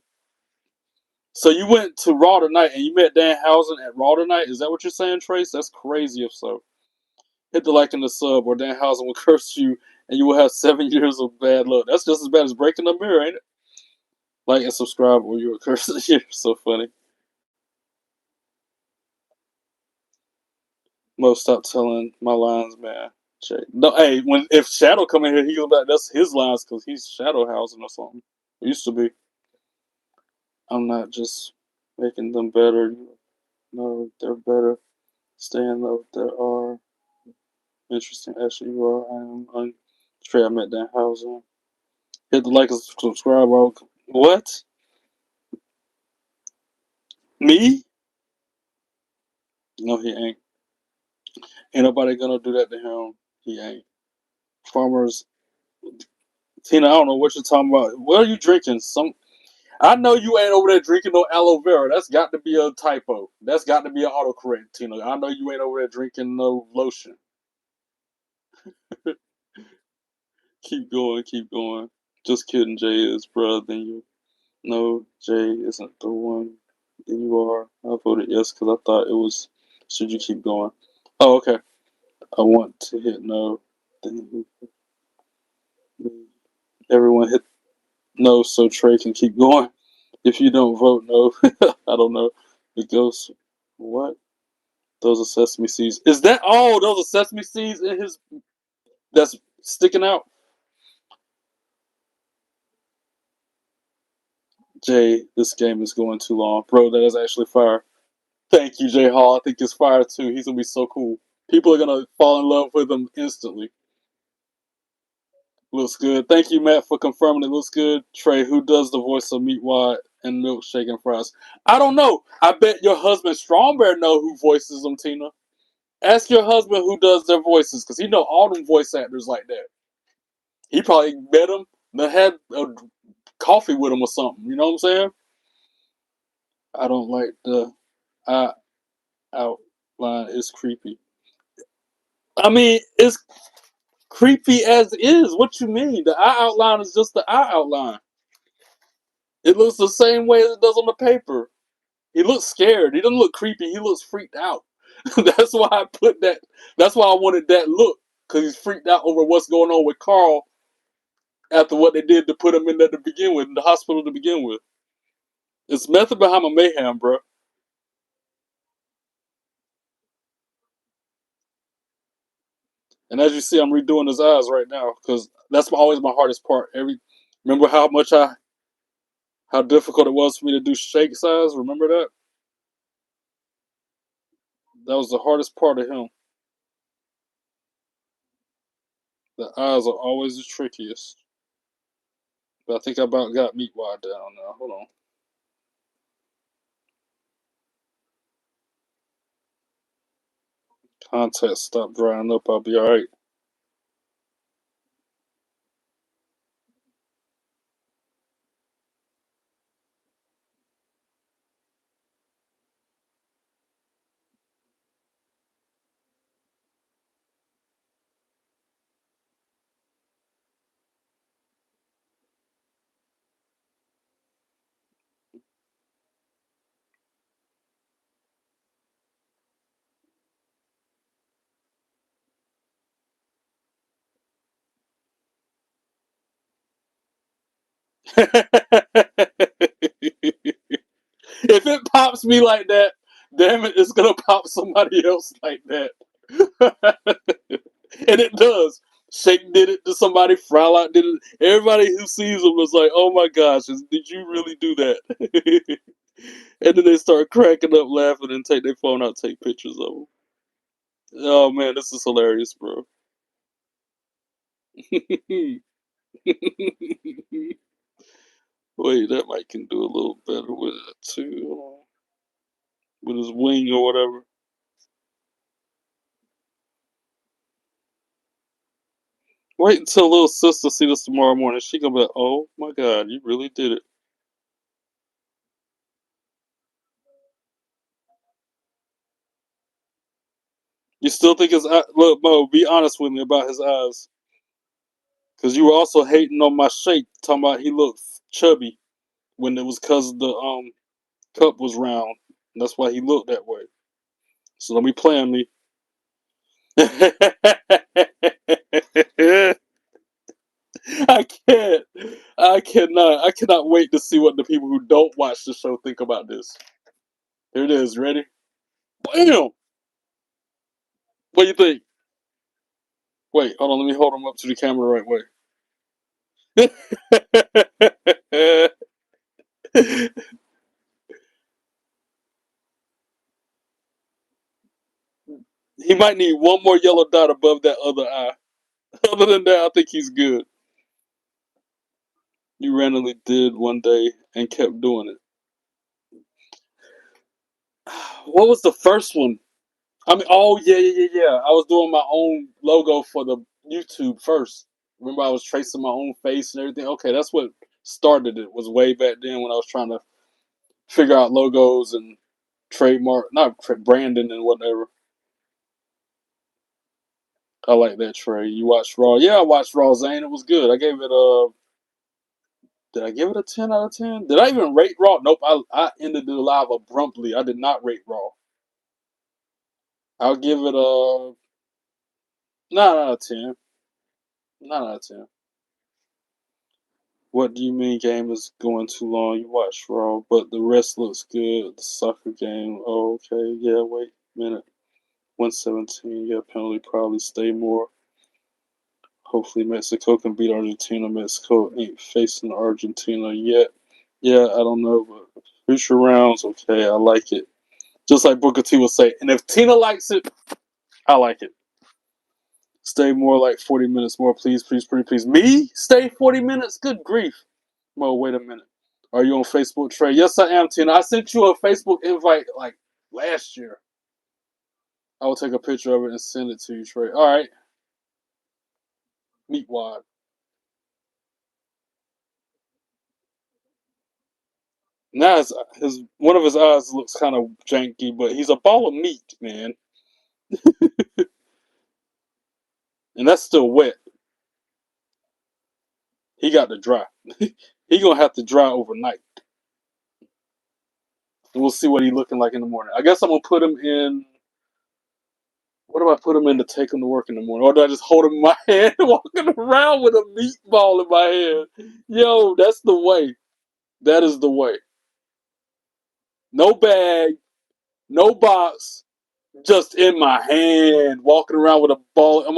So you went to Raw tonight and you met Danhausen at Raw tonight? Is that what you're saying, Trace? That's crazy if so. Hit the like and the sub, or Danhausen will curse you and you will have 7 years of bad luck. That's just as bad as breaking the mirror, ain't it? Like and subscribe or you will curse. You're so funny. Mo, stop telling my lines, man. No, hey, if Shadow come in here, he goes back. That's his lines because he's Shadow housing or something. It used to be. I'm not just making them better. No, they're better. Stay in love. There are interesting. Actually, you are. I am on. Straight. I met that housing. Hit the like and subscribe. What? Me? No, he ain't. Ain't nobody gonna do that to him. He ain't. Farmers. Tina, I don't know what you're talking about. What are you drinking? I know you ain't over there drinking no aloe vera. That's got to be a typo. That's got to be an autocorrect, Tina. I know you ain't over there drinking no lotion. Keep going, keep going. Just kidding, Jay is, bro. Then you. No, Jay isn't the one. Then you are. I voted yes because I thought it was. Should you keep going? Oh, okay. I want to hit no. Then everyone hit no so Trey can keep going. If you don't vote no, I don't know. It goes. What? Those are sesame seeds. Is that all? Those are sesame seeds in his. That's sticking out. Jay, this game is going too long. Bro, that is actually fire. Thank you, Jay Hall. I think it's fire too. He's gonna be so cool. People are gonna fall in love with him instantly. Looks good. Thank you, Matt, for confirming it looks good. Trey, who does the voice of Meatwad and Milkshake and Fries? I don't know. I bet your husband Strongbear know who voices them, Tina. Ask your husband who does their voices, because he know all them voice actors like that. He probably met them, they had a coffee with him or something. You know what I'm saying? I don't like the eye outline. It's creepy. I mean, it's creepy as is. What you mean? The eye outline is just the eye outline. It looks the same way as it does on the paper. He looks scared. He doesn't look creepy. He looks freaked out. That's why I put that. That's why I wanted that look, because he's freaked out over what's going on with Carl after what they did to put him in there to begin with, in the hospital to begin with. It's method behind my mayhem, bro. And as you see, I'm redoing his eyes right now because that's always my hardest part. Remember how difficult it was for me to do Shake's eyes? Remember that? That was the hardest part of him. The eyes are always the trickiest. But I think I about got Meatwad down now. Hold on. Contacts stop drying up. I'll be alright. If it pops me like that, damn it, it's gonna pop somebody else like that. And it does. Shake did it to somebody. Frylock did it. Everybody who sees him was like, "Oh my gosh, did you really do that?" And then they start cracking up, laughing, and take their phone out, take pictures of him. Oh man, this is hilarious, bro. Wait, that might can do a little better with it too, with his wing or whatever. Wait until little sister see this tomorrow morning. She gonna be like, "Oh my god, you really did it." You still think his look, Mo? Be honest with me about his eyes, because you were also hating on my shake, talking about he looked chubby when it was because the cup was round. That's why he looked that way. So don't be playing me. I can't. I cannot. I cannot wait to see what the people who don't watch the show think about this. Here it is. Ready? Bam! What do you think? Wait, hold on. Let me hold him up to the camera the right way. He might need one more yellow dot above that other eye. Other than that, I think he's good. You randomly did one day and kept doing it. What was the first one? I mean, oh yeah. I was doing my own logo for the YouTube first. Remember, I was tracing my own face and everything. Okay, that's what started it. Was way back then when I was trying to figure out logos and trademark, not branding and whatever. I like that, Trey. You watched Raw? Yeah, I watched Raw. Zane, it was good. I gave it a. Did I give it a 10 out of 10? Did I even rate Raw? Nope. I ended the live abruptly. I did not rate Raw. I'll give it a 9 out of 10. 9 out of 10. What do you mean game is going too long? You watch Raw, but the rest looks good. The soccer game. Oh, okay. Yeah, wait a minute. 117. Yeah, penalty probably stay more. Hopefully Mexico can beat Argentina. Mexico ain't facing Argentina yet. Yeah, I don't know, but future rounds, okay, I like it. Just like Booker T will say, and if Tina likes it, I like it. Stay more like 40 minutes more, please, please, please, please. Me? Stay 40 minutes? Good grief. Mo, wait a minute. Are you on Facebook, Trey? Yes, I am, Tina. I sent you a Facebook invite like last year. I will take a picture of it and send it to you, Trey. All right. Meatwad. Now his one of his eyes looks kind of janky, but he's a ball of meat, man, and that's still wet. He got to dry. He gonna have to dry overnight. And we'll see what he looking like in the morning. I guess I'm gonna put him in. What do I put him in to take him to work in the morning? Or do I just hold him in my hand, walking around with a meatball in my hand? Yo, that's the way. That is the way. No bag, no box, just in my hand, walking around with a ball. I'm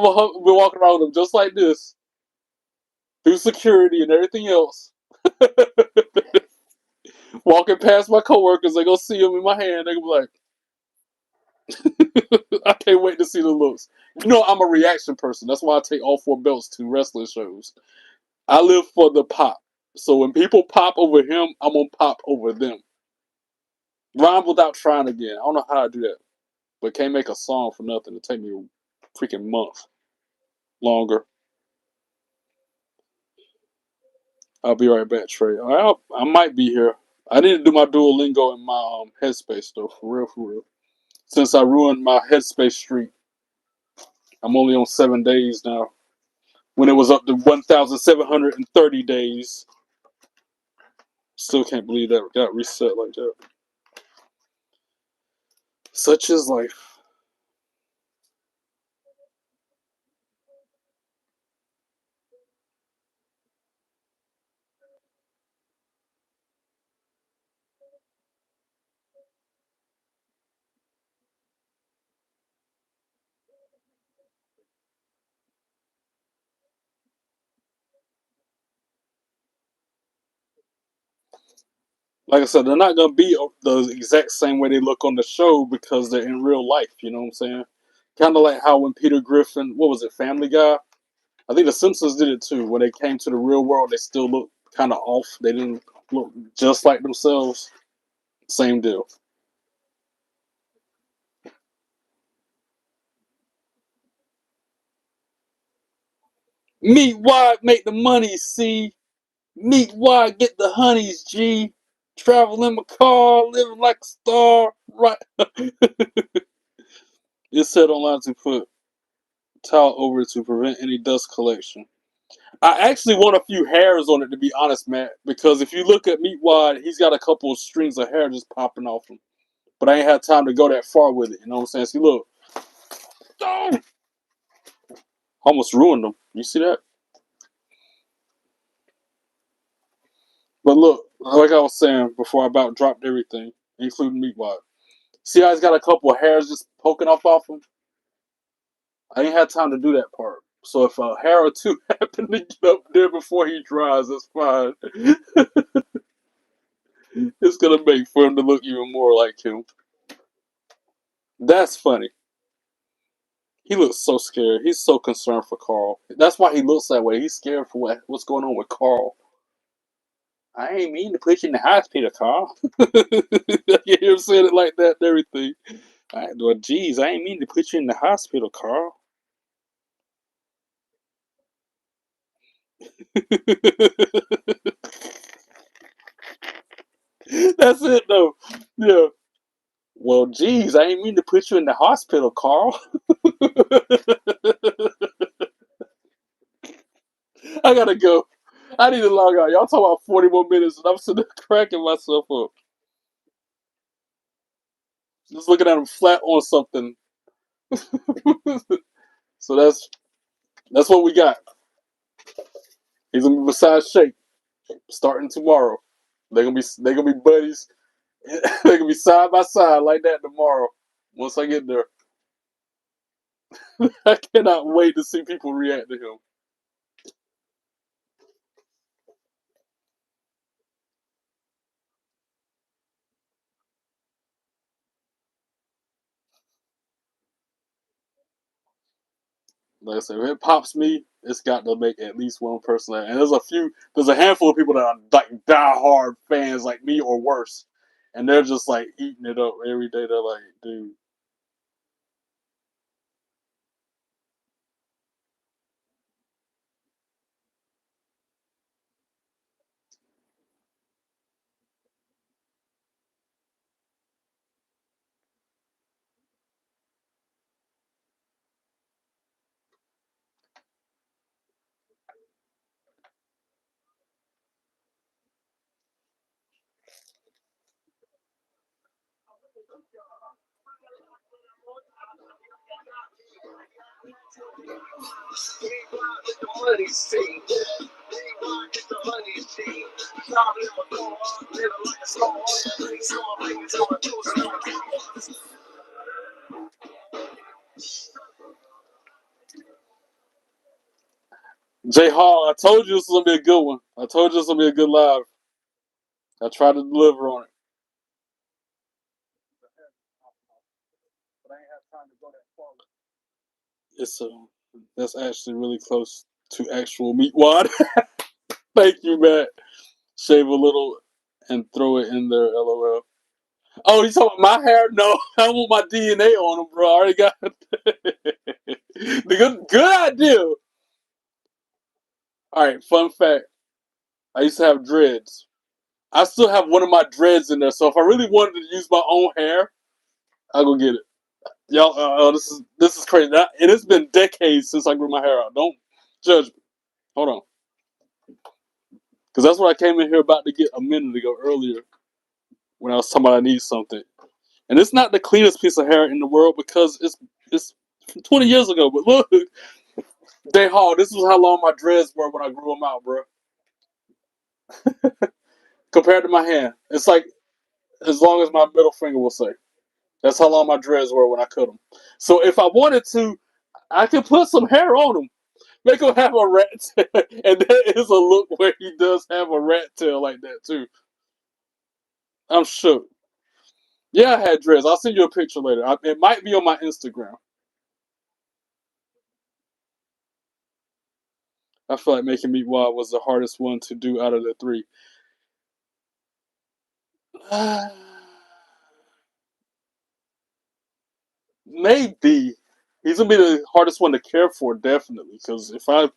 gonna be walking around with him just like this, through security and everything else. Walking past my coworkers, they go see him in my hand. They go be like, I can't wait to see the looks. You know, I'm a reaction person. That's why I take all four belts to wrestling shows. I live for the pop. So when people pop over him, I'm gonna pop over them. Rhyme without trying again. I don't know how to do that, but can't make a song for nothing. It take me a freaking month longer. I'll be right back, Trey. I might be here. I need to do my Duolingo in my headspace though, for real, for real. Since I ruined my headspace streak, I'm only on 7 days now. When it was up to 1,730 days, still can't believe that got reset like that. Such is life. Like I said, they're not gonna be the exact same way they look on the show because they're in real life. You know what I'm saying? Kind of like how when Peter Griffin, what was it, Family Guy? I think The Simpsons did it too. When they came to the real world, they still looked kind of off. They didn't look just like themselves. Same deal. Meatwad make the money, see. Meatwad get the honeys, G. Travel in my car, living like a star. Right. It's said online to put towel over it to prevent any dust collection. I actually want a few hairs on it, to be honest, Matt. Because if you look at Meatwad, he's got a couple of strings of hair just popping off him. But I ain't had time to go that far with it. You know what I'm saying? See, look. Oh! Almost ruined them. You see that? But look, like I was saying before, I about dropped everything, including Meatwad. See how he's got a couple of hairs just poking off him? I ain't had time to do that part. So if a hair or two happen to get up there before he dries, that's fine. It's gonna make for him to look even more like him. That's funny. He looks so scared. He's so concerned for Carl. That's why he looks that way. He's scared for what's going on with Carl. I ain't mean to put you in the hospital, Carl. You hear him saying it like that and everything. Well, geez, I ain't mean to put you in the hospital, Carl. That's it, though. Yeah. Well, geez, I ain't mean to put you in the hospital, Carl. I gotta go. I need to log out. Y'all talk about 40 more minutes, and I'm sitting there cracking myself up. Just looking at him flat on something. So that's what we got. He's gonna be beside Shake starting tomorrow. They're gonna be buddies. They're gonna be side by side like that tomorrow. Once I get there, I cannot wait to see people react to him. Like I said, if it pops me, it's got to make at least one person laugh. And there's a handful of people that are like diehard fans like me or worse, and they're just like eating it up every day. They're like, dude. Jay Hall, I told you this was gonna be a good one. I told you this was gonna be a good live. I tried to deliver on it. It's that's actually really close to actual Meatwad. Thank you, Matt. Shave a little and throw it in there. LOL. Oh, you talking about my hair? No, I want my DNA on him, bro. I already got the good idea. All right, fun fact. I used to have dreads. I still have one of my dreads in there, so if I really wanted to use my own hair, I'll go get it. Y'all, this is crazy. And it's been decades since I grew my hair out. Don't judge me. Hold on, because that's what I came in here about to get a minute ago earlier when I was talking about I need something. And it's not the cleanest piece of hair in the world because it's 20 years ago. But look, Day Hall, this is how long my dreads were when I grew them out, bro. Compared to my hand, it's like as long as my middle finger will say. That's how long my dreads were when I cut them. So if I wanted to, I could put some hair on them, make him have a rat tail, and there is a look where he does have a rat tail like that too. I'm sure. Yeah, I had dreads. I'll send you a picture later. It might be on my Instagram. I feel like making Meat Wild was the hardest one to do out of the three. Maybe he's gonna be the hardest one to care for, definitely. Because if I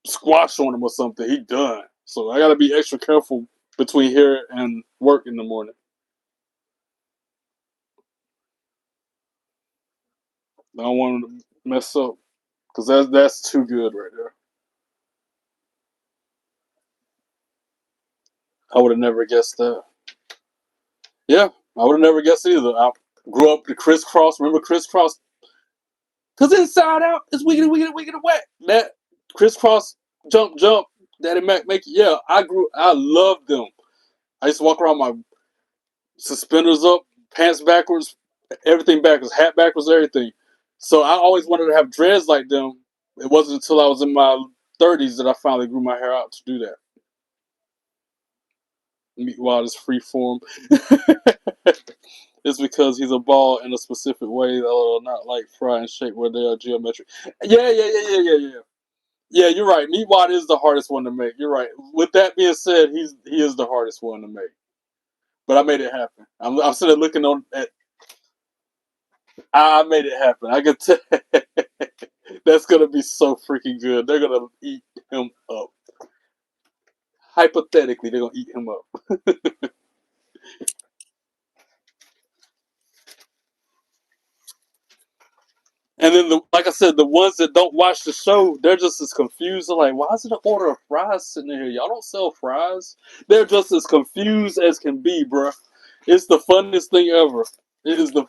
squash on him or something, he done. So I gotta be extra careful between here and work in the morning. I don't want him to mess up because that's too good right there. I would have never guessed that. Yeah, I would have never guessed either. I grew up the crisscross. Remember crisscross? Because inside out is wiggity, wiggity, wiggity, wet. That crisscross, jump, jump, Daddy Mac, make it. Yeah, I loved them. I used to walk around my suspenders up, pants backwards, everything backwards, hat backwards, everything. So I always wanted to have dreads like them. It wasn't until I was in my 30s that I finally grew my hair out to do that. Meatwad is free form. It's because he's a ball in a specific way that are not like fry and shape where they are geometric. Yeah. Yeah, you're right. Meatwad is the hardest one to make. You're right. With that being said, he is the hardest one to make. But I made it happen. I'm sitting there looking on at. I made it happen. I can tell. That's gonna be so freaking good. They're gonna eat him up. Hypothetically, they're gonna eat him up. And then, like I said, the ones that don't watch the show, they're just as confused. They're like, "Why is it an order of fries sitting here? Y'all don't sell fries." They're just as confused as can be, bro. It's the funniest thing ever. It is the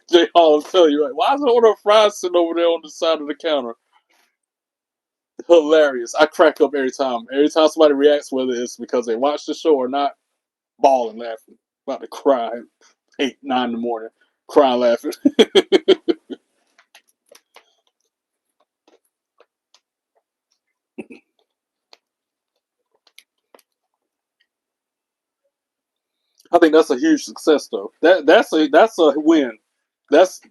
J Hall will tell you, like, "Why is an order of fries sitting over there on the side of the counter?" Hilarious. I crack up every time. Every time somebody reacts, whether it's because they watch the show or not, bawling, laughing, about to cry. 8, 9 in the morning, crying, laughing. I think that's a huge success, though. That's a win. That's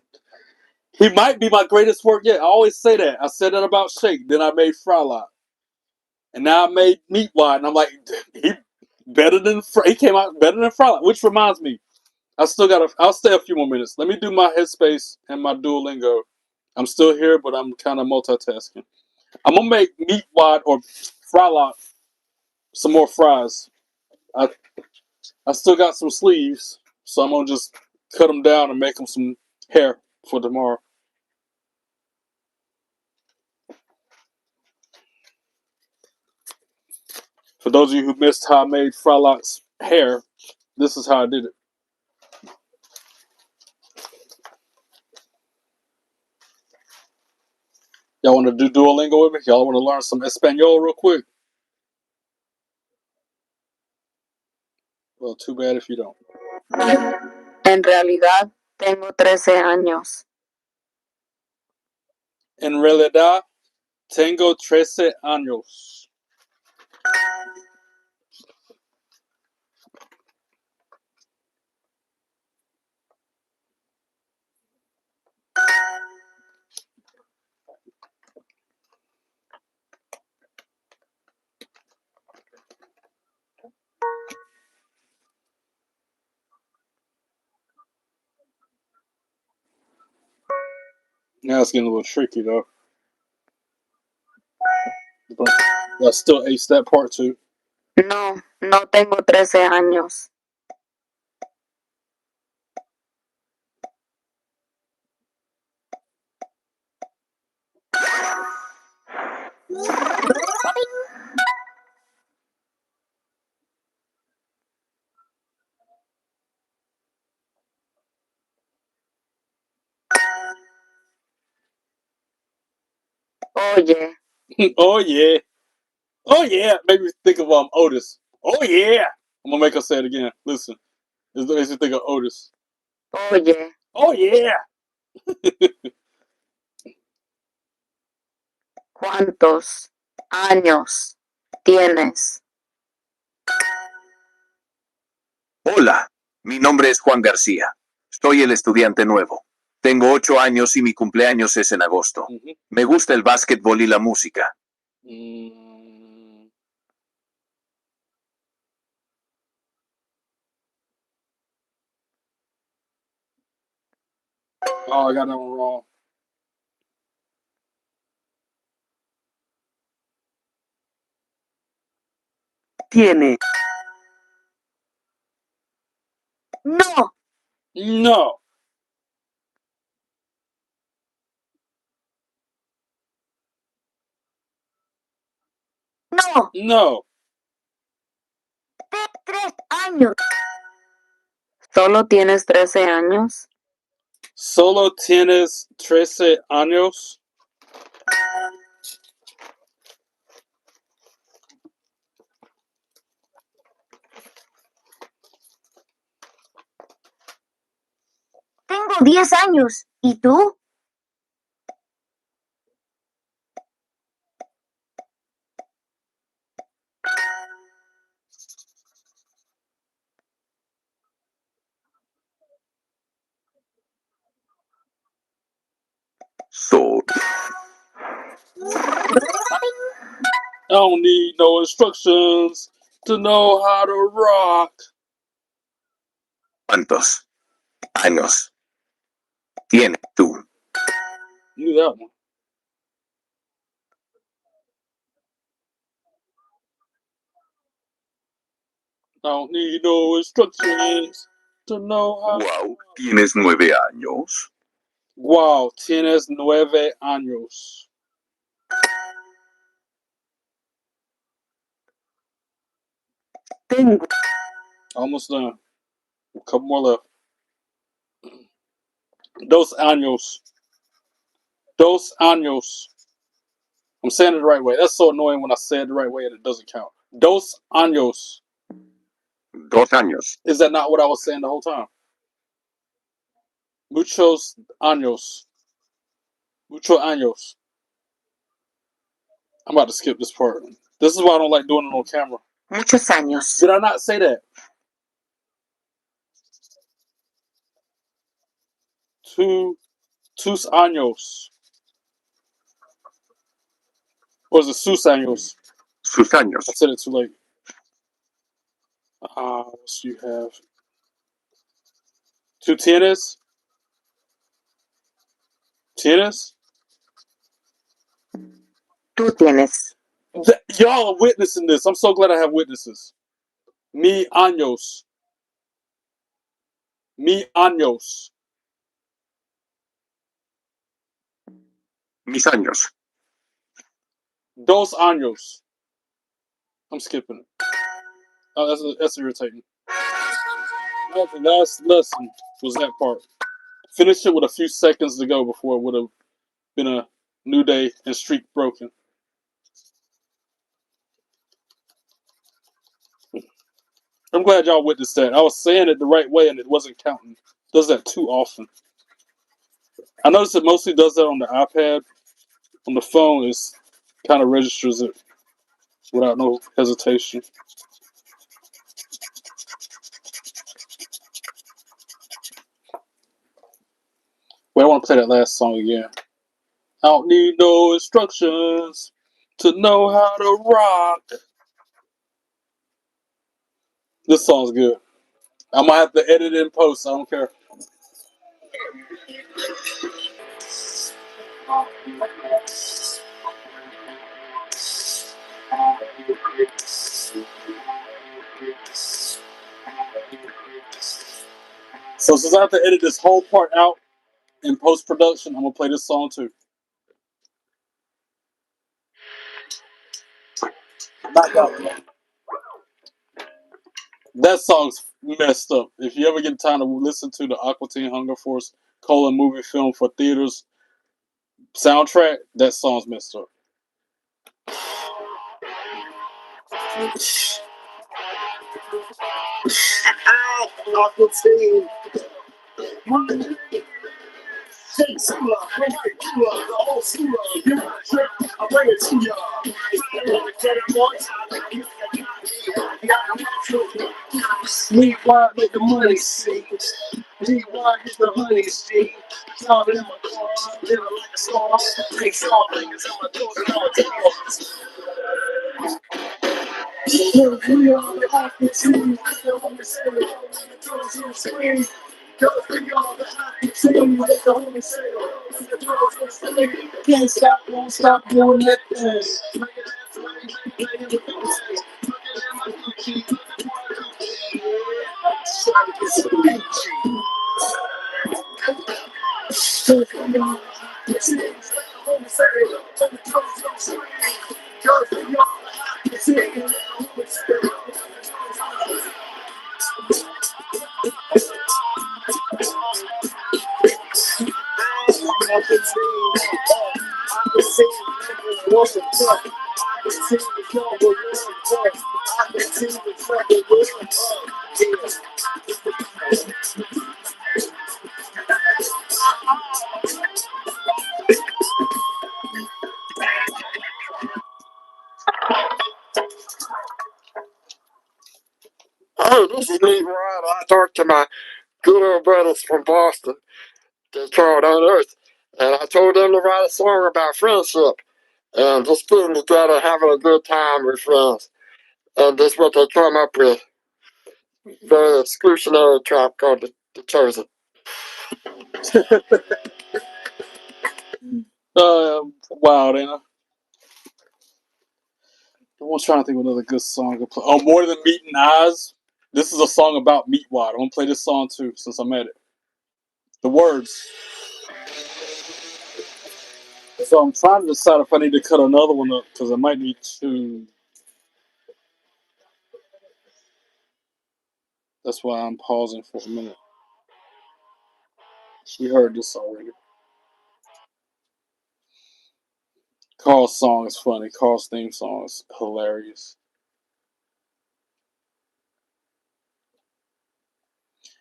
He might be my greatest work yet. I always say that. I said that about Shake. Then I made Frylock. And now I made Meatwad. And I'm like, he came out better than Frylock. Which reminds me, I'll stay a few more minutes. Let me do my Headspace and my Duolingo. I'm still here, but I'm kind of multitasking. I'm going to make Meatwad or Frylock some more fries. I still got some sleeves, so I'm going to just cut them down and make them some hair for tomorrow. For those of you who missed how I made Frylock's hair, this is how I did it. Y'all want to do Duolingo with me? Y'all want to learn some Espanol real quick? Well, too bad if you don't. En realidad, tengo 13 años. En realidad, tengo 13 años. Now it's getting a little tricky, though. But I still ace that part, too. No, no tengo 13 años. Oye. Oh, yeah. Oh, yeah. Make me think of Otis. Oh, yeah. I'm going to make her say it again. Listen. This makes me think of Otis. Oye. Oh, yeah. ¿Cuántos años tienes? Hola, mi nombre es Juan García. Soy el estudiante nuevo. Tengo 8 años y mi cumpleaños es en agosto. Me gusta el básquetbol y la música. Oh, I got that one wrong. Tiene. No. No. No. No. 3 años. ¿Solo tienes 13 años? Solo tienes 13 años. Tengo 10 años. ¿Y tú? So, I don't need no instructions to know how to rock. ¿cuántos años tienes tú? Knew that one. I don't need no instructions to know how. Wow, ¿tienes 9 años? Wow, tienes 9 años. Tengo. Almost done. A couple more left. Dos años. Dos años. I'm saying it the right way. That's so annoying when I say it the right way and it doesn't count. Dos años. 2 años. Is that not what I was saying the whole time? Muchos años. Muchos años. I'm about to skip this part. This is why I don't like doing it on camera. Muchos años. Did I not say that? 2, Tus años. Or is it sus años? Sus años. I said it too late. What else do you have? Tú tienes? ¿Tienes? Tú tienes. Y'all are witnessing this. I'm so glad I have witnesses. Mi años. Mi años. Mis años. Dos años. I'm skipping it. Oh, that's irritating. The last lesson was that part. Finished it with a few seconds to go before it would have been a new day and streak broken. I'm glad y'all witnessed that. I was saying it the right way and it wasn't counting. It does that too often. I noticed it mostly does that on the iPad. On the phone, it kind of registers it without no hesitation. Wait, I want to play that last song again. I don't need no instructions to know how to rock. This song's good. I might have to edit it in post. I don't care. So since I have to edit this whole part out in post-production, I'm going to play this song too. That song's messed up. If you ever get time to listen to the Aqua Teen Hunger Force movie film for theaters soundtrack, that song's messed up. Aqua Teen. Take some love, bring it to love, the whole school love. Give it a trip, I'll bring it to ya. Meatwad make the money see. Meatwad get the honey see. Driving in my car, living like a star. Take small fingers on my toes and all the we are the Aqua Teen. Can't stop, won't stop doing that thing. Hey, this is Meatwad. I talked to my good old brothers from Boston. They called on Earth. And I told them to write a song about friendship and just getting together, having a good time with friends. And this is what they come up with. Very exclusionary track called The Chosen. Wow, Dana. I was trying to think of another good song to play. Oh, More Than Meat and Eyes. This is a song about Meatwad. I'm going to play this song too, since I'm at it. The words. So I'm trying to decide if I need to cut another one up, because I might need to. That's why I'm pausing for a minute. We heard this already. Carl's song is funny. Carl's theme song is hilarious.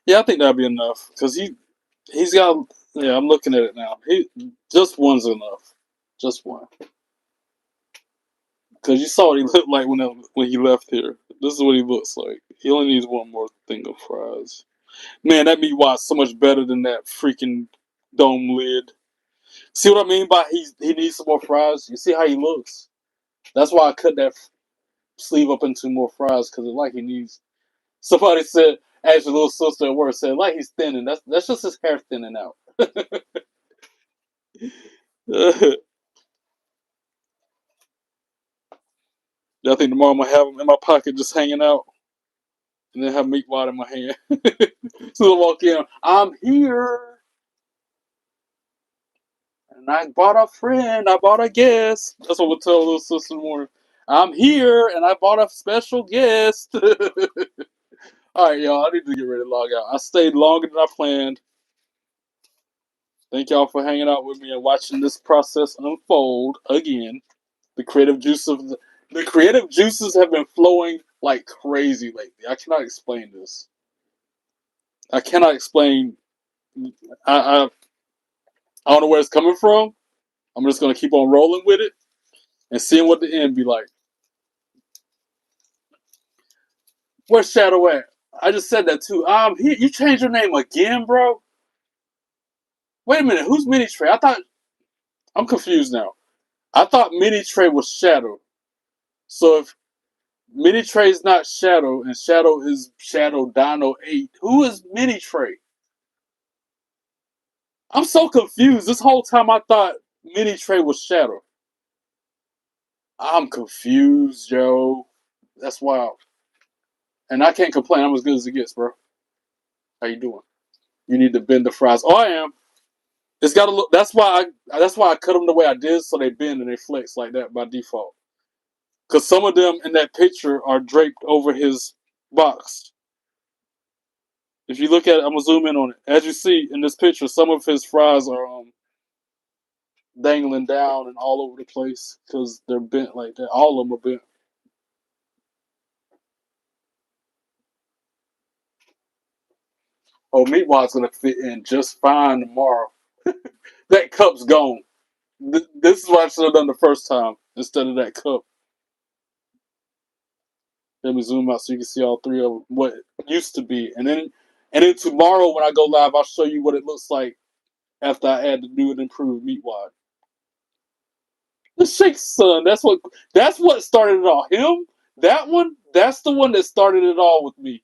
Yeah, I think that'll be enough, because he's got. Yeah, I'm looking at it now. Just one's enough. Just one. Because you saw what he looked like when he left here. This is what he looks like. He only needs one more thing of fries. Man, that Meatwad's so much better than that freaking dome lid. See what I mean by he needs some more fries? You see how he looks? That's why I cut that sleeve up into more fries, because it's like he needs. Somebody said, as your little sister at work said, like he's thinning. That's just his hair thinning out. I think tomorrow I'm gonna have them in my pocket, just hanging out, and then have Meatwad in my hand. So I walk in, I'm here, and I bought a friend. I bought a guest. That's what we'll tell little sister in the morning. I'm here, and I bought a special guest. All right, y'all. I need to get ready to log out. I stayed longer than I planned. Thank y'all for hanging out with me and watching this process unfold again. The creative juices have been flowing like crazy lately. I cannot explain this. I cannot explain. I don't know where it's coming from. I'm just gonna keep on rolling with it and seeing what the end be like. Where's Shadow at? I just said that too. You changed your name again, bro? Wait a minute. Who's Mini Trey? I'm confused now. I thought Mini Trey was Shadow. So if Mini Trey is not Shadow and Shadow is Shadow Dino 8, who is Mini Trey? I'm so confused. This whole time I thought Mini Trey was Shadow. I'm confused, Joe. That's wild. And I can't complain. I'm as good as it gets, bro. How you doing? You need to bend the fries. Oh, I am. It's got to look. That's why I cut them the way I did, so they bend and they flex like that by default. Because some of them in that picture are draped over his box. If you look at it, I'm gonna zoom in on it. As you see in this picture, some of his fries are dangling down and all over the place because they're bent like that. All of them are bent. Oh, Meatwad's gonna fit in just fine tomorrow. That cup's gone. This is what I should have done the first time instead of that cup. Let me zoom out so you can see all three of what it used to be, and then tomorrow when I go live, I'll show you what it looks like after I add the new and improved Meatwad. The Shake's son. That's what started it all. Him, that one. That's the one that started it all with me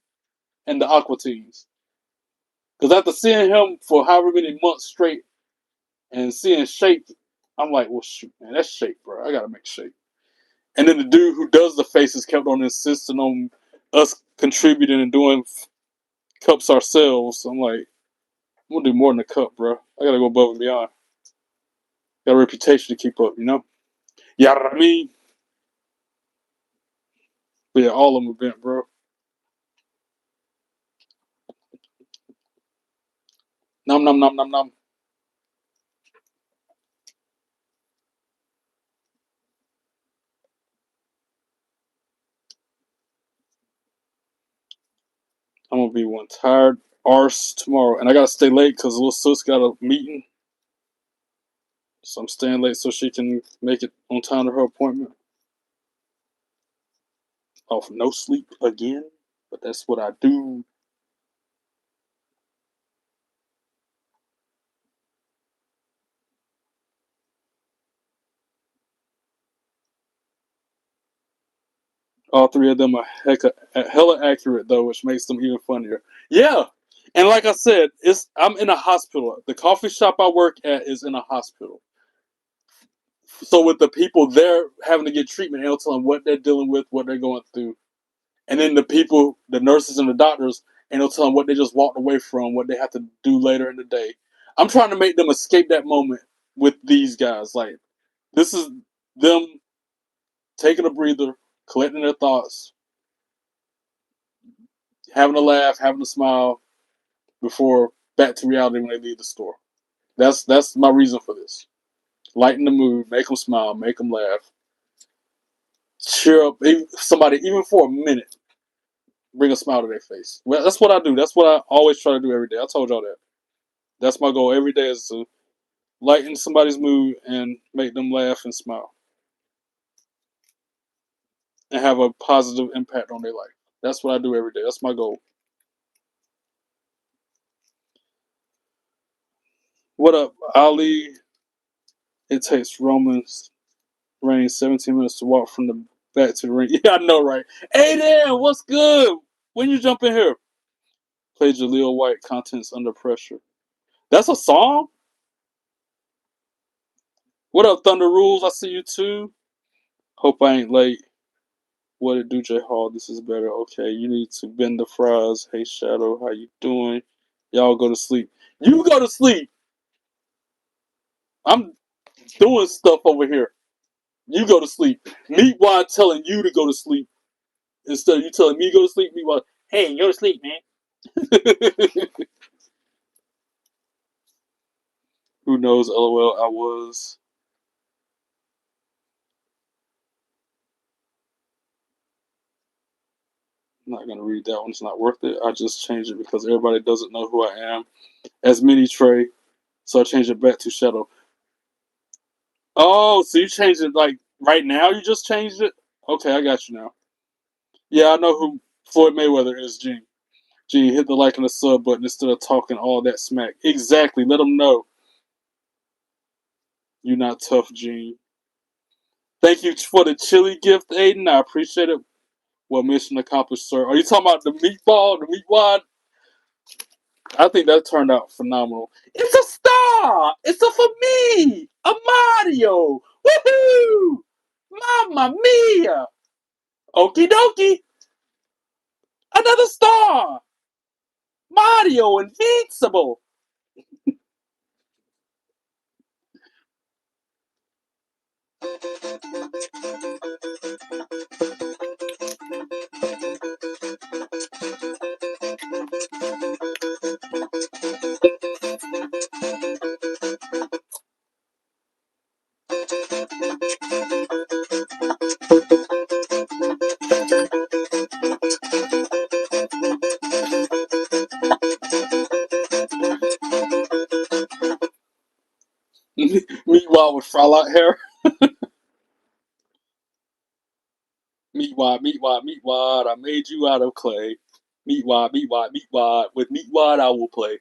and the Aqua Teens. Because after seeing him for however many months straight and seeing Shake, I'm like, well, shoot, man, that's Shake, bro. I gotta make Shake. And then the dude who does the faces kept on insisting on us contributing and doing cups ourselves. I'm like, I'm gonna do more than a cup, bro. I gotta go above and beyond. Got a reputation to keep up, you know? Yeah, I mean. But yeah, all of them are bent, bro. Nom nom nom nom nom. I'm gonna be one tired arse tomorrow, and I gotta stay late because little sis got a meeting, so I'm staying late so she can make it on time to her appointment. Off no sleep again, but that's what I do. All three of them are hella accurate though, which makes them even funnier. Yeah, and like I said, I'm in a hospital. The coffee shop I work at is in a hospital. So with the people there having to get treatment, they'll tell them what they're dealing with, what they're going through. And then the people, the nurses and the doctors, and they'll tell them what they just walked away from, what they have to do later in the day. I'm trying to make them escape that moment with these guys. Like, this is them taking a breather, collecting their thoughts, having a laugh, having a smile before back to reality when they leave the store. That's my reason for this. Lighten the mood, make them smile, make them laugh, cheer up somebody even for a minute. Bring a smile to their face. Well, that's what I do. That's what I always try to do every day. I told y'all that. That's my goal every day, is to lighten somebody's mood and make them laugh and smile and have a positive impact on their life. That's what I do every day. That's my goal. What up, Ali? It takes Roman's Reigns 17 minutes to walk from the back to the ring. Yeah, I know, right? Hey there, what's good? When you jump in here? Play Jaleel White, Contents Under Pressure. That's a song? What up, Thunder Rules? I see you too. Hope I ain't late. What it do, J Hall? This is better. Okay, you need to bend the fries. Hey, Shadow, how you doing? Y'all go to sleep. You go to sleep. I'm doing stuff over here. You go to sleep. Meatwad telling you to go to sleep. Instead of you telling me to go to sleep, Meatwad, hey, go to sleep, man. Who knows? LOL, I was. I'm not going to read that one. It's not worth it. I just changed it because everybody doesn't know who I am as Mini Trey. So I changed it back to Shadow. Oh, so you changed it like right now? You just changed it? Okay, I got you now. Yeah, I know who Floyd Mayweather is, Gene. Gene, hit the like and the sub button instead of talking all that smack. Exactly. Let them know. You're not tough, Gene. Thank you for the chili gift, Aiden. I appreciate it. Well, mission accomplished, sir. Are you talking about the meatball, the Meatwad? I think that turned out phenomenal. It's a star! It's a for me! A Mario! Woohoo! Mamma mia! Okie dokie! Another star! Mario Invincible! Meatwad with frolic hair. Meatwad, I made you out of clay. Meatwad. With Meatwad, I will play.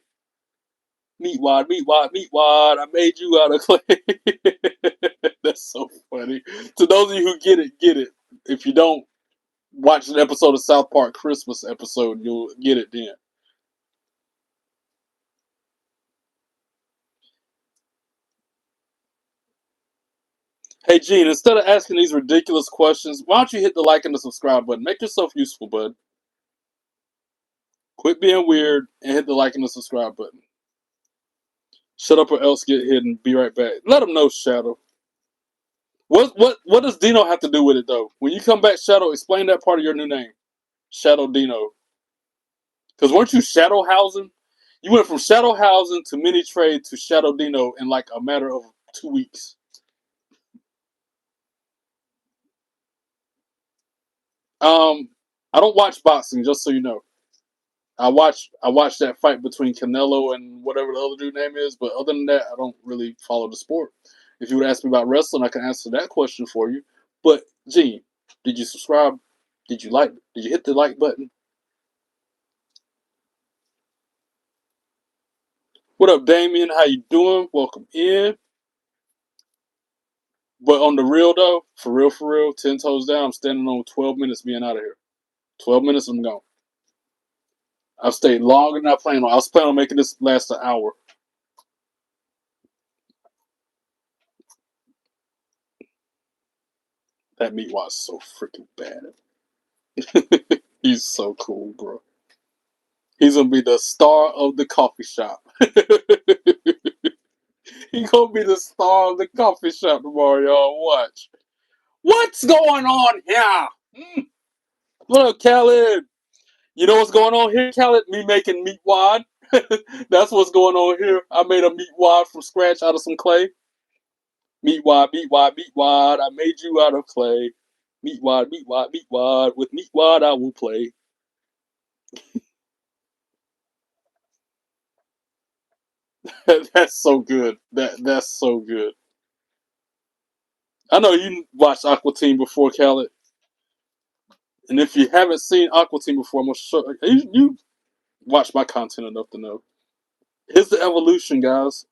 Meatwad, I made you out of clay. That's so funny. To those of you who get it, get it. If you don't, watch an episode of South Park Christmas episode, you'll get it then. Hey, Gene, instead of asking these ridiculous questions, why don't you hit the like and the subscribe button? Make yourself useful, bud. Quit being weird and hit the like and the subscribe button. Shut up or else get hidden. Be right back. Let them know, Shadow. What does Dino have to do with it, though? When you come back, Shadow, explain that part of your new name. Shadow Dino. Because weren't you Shadowhousing? You went from Shadowhousing to Mini Trade to Shadow Dino in like a matter of 2 weeks. I don't watch boxing, just so you know. I watch that fight between Canelo and whatever the other dude name is, but other than that, I don't really follow the sport. If you would ask me about wrestling, I can answer that question for you. But Gene, did you subscribe? Did you like? Did you hit the like button? What up, Damien? How you doing? Welcome in. But on the real though, for real, 10 toes down, I'm standing on 12 minutes being out of here. 12 minutes, I'm gone. I've stayed longer than I planned on. I was planning on making this last an hour. That meat was so freaking bad. He's so cool, bro. He's gonna be the star of the coffee shop. He's gonna be the star of the coffee shop tomorrow, y'all. Watch. What's going on here? What up, Khaled? You know what's going on here, Khaled? Me making Meatwad. That's what's going on here. I made a Meatwad from scratch out of some clay. Meatwad. I made you out of clay. Meatwad. With Meatwad, I will play. That's so good. That's so good. I know you watched Aqua Teen before, Khaled. And if you haven't seen Aqua Teen before, I'm gonna show you watch my content enough to know. Here's the evolution, guys.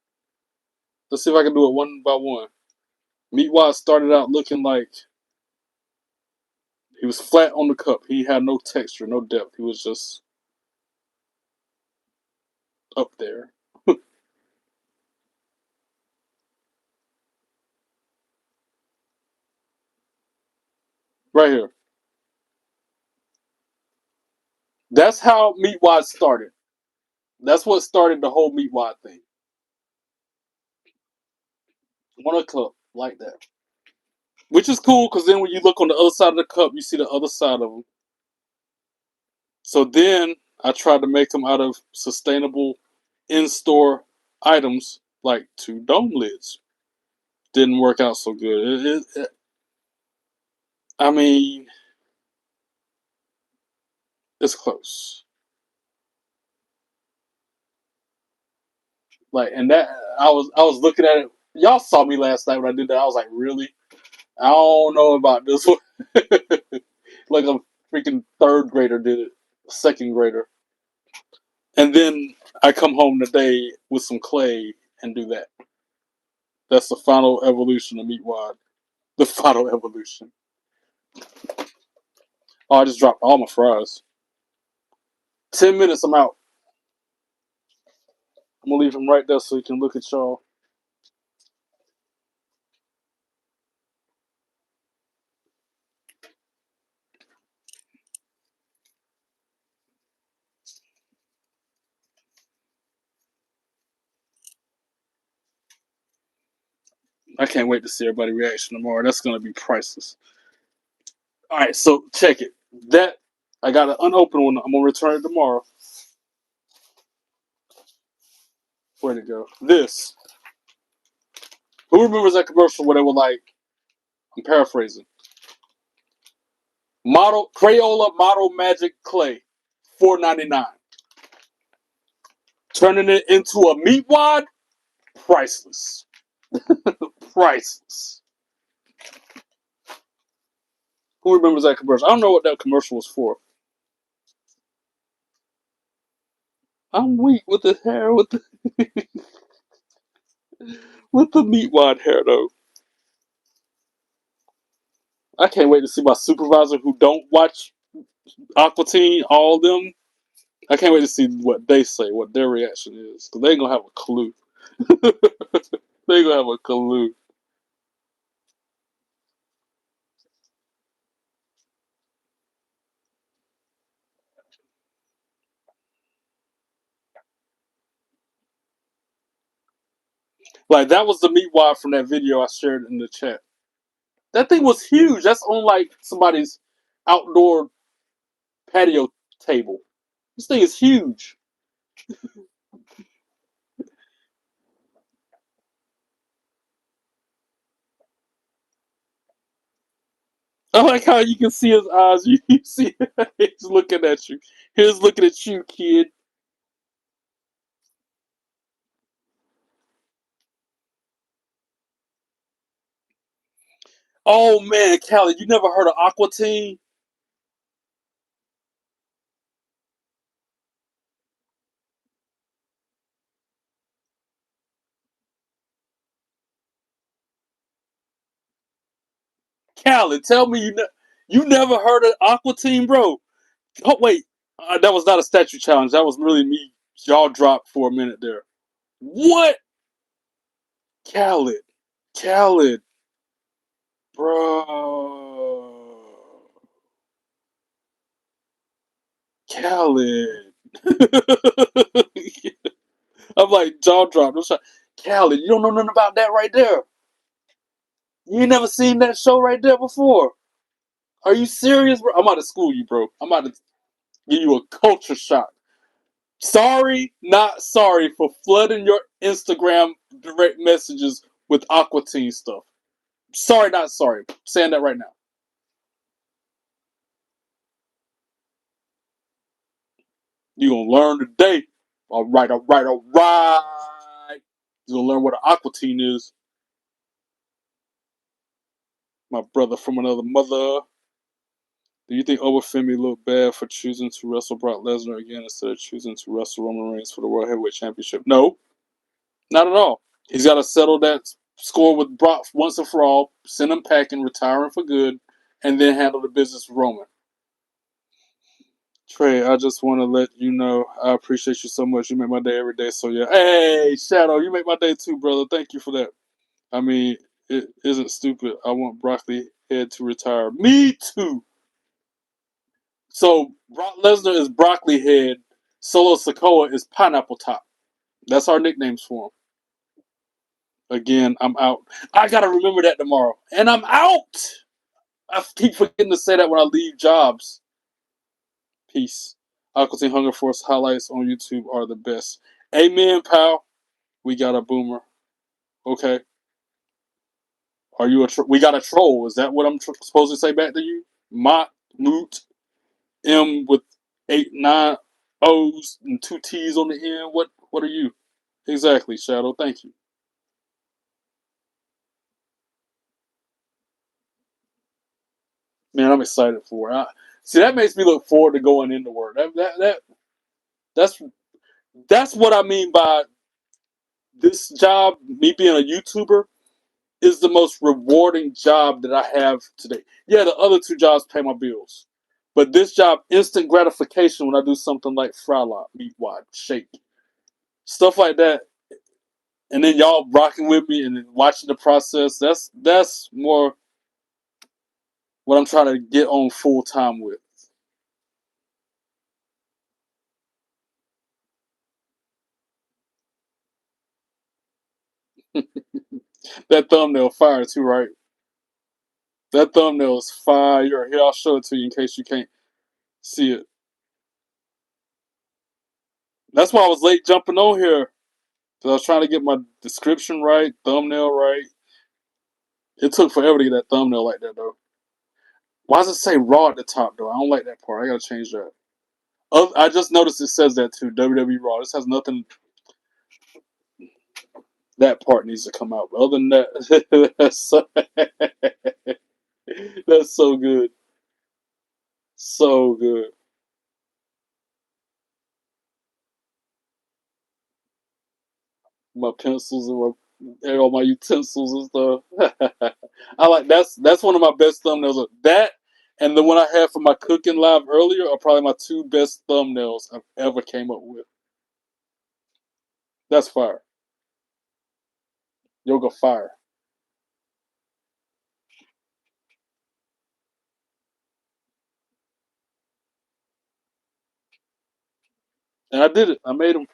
Let's see if I can do it one by one. Meatwad started out looking like he was flat on the cup. He had no texture, no depth. He was just up there. Right here. That's how Meatwad started. That's what started the whole Meatwad thing. On a cup like that. Which is cool because then when you look on the other side of the cup, you see the other side of them. So then I tried to make them out of sustainable in-store items like 2 dome lids. Didn't work out so good. I mean, it's close. Like, and that I was looking at it. Y'all saw me last night when I did that. I was like, really? I don't know about this one. Like a freaking 3rd grader did it, 2nd grader. And then I come home today with some clay and do that. That's the final evolution of Meatwad. The final evolution. Oh, I just dropped all my fries. 10 minutes, I'm out. I'm gonna leave them right there so you can look at y'all. I can't wait to see everybody's reaction tomorrow. That's gonna be priceless. Alright, so check it. That I got an unopened one. I'm gonna return it tomorrow. Where'd it go? This. Who remembers that commercial where they were like, I'm paraphrasing. Model Crayola Model Magic Clay, $4.99. Turning it into a Meatwad, priceless. Priceless. Who remembers that commercial? I don't know what that commercial was for. I'm weak with the hair, with the with the Meatwad hair though. I can't wait to see my supervisor who don't watch Aqua Teen, all of them. I can't wait to see what they say, what their reaction is, because they ain't gonna have a clue. They ain't gonna have a clue. Like that was the Meatwad from that video I shared in the chat. That thing was huge. That's on like somebody's outdoor patio table. This thing is huge. I like how you can see his eyes. You see he's looking at you. He's looking at you, kid. Oh man, Callie, you never heard of Aqua Teen? Callie, tell me you never heard of Aqua Teen, bro. Oh wait, that was not a statue challenge. That was really me. Jaw dropped for a minute there. What? Khaled. Khaled. Bro. Khaled. I'm like, jaw dropped. I'm like, Khaled, you don't know nothing about that right there. You ain't never seen that show right there before. Are you serious, bro? I'm about to school you, bro. I'm about to give you a culture shock. Sorry, not sorry for flooding your Instagram direct messages with Aqua Teen stuff. Sorry, not sorry. I'm saying that right now. You're gonna learn today. Alright, alright, alright. You're gonna learn what an Aqua Teen is. My brother from another mother. Do you think Obafemi looked bad for choosing to wrestle Brock Lesnar again instead of choosing to wrestle Roman Reigns for the World Heavyweight Championship? No, not at all. He's got to settle that score with Brock once and for all, send him packing, retiring for good, and then handle the business with Roman. Trey, I just want to let you know I appreciate you so much. You make my day every day. So yeah, hey Shadow, you make my day too, brother. Thank you for that. I mean, it isn't stupid. I want Broccoli Head to retire. Me too. So Brock Lesnar is Broccoli Head. Solo Sikoa is Pineapple Top. That's our nicknames for him. Again, I'm out. I gotta remember that tomorrow. And I'm out. I keep forgetting to say that when I leave jobs. Peace. Aqua Teen HungerForce highlights on YouTube are the best. Amen, pal. We got a boomer. Okay. Are you we got a troll? Is that what I'm supposed to say back to you? Moot M with 8 9 O's and 2 T's on the end. What are you? Exactly, Shadow. Thank you. Man, I'm excited for it. See, that makes me look forward to going into work. That's what I mean by this job. Me being a YouTuber is the most rewarding job that I have today. Yeah, the other 2 jobs pay my bills, but this job, instant gratification when I do something like fry lot, Meatwad, shake, stuff like that, and then y'all rocking with me and watching the process. That's more what I'm trying to get on full time with. That thumbnail fire too, right? That thumbnail is fire. Here, I'll show it to you in case you can't see it. That's why I was late jumping on here. Because I was trying to get my description right, thumbnail right. It took forever to get that thumbnail like that, though. Why does it say Raw at the top, though? I don't like that part. I gotta change that. I just noticed it says that, too. WWE Raw. This has nothing... That part needs to come out. But other than that, that's so good. So good. My pencils and all my utensils and stuff. I like that's one of my best thumbnails. That and the one I had for my cooking live earlier are probably my 2 best thumbnails I've ever came up with. That's fire. Yoga fire. And I did it. I made him.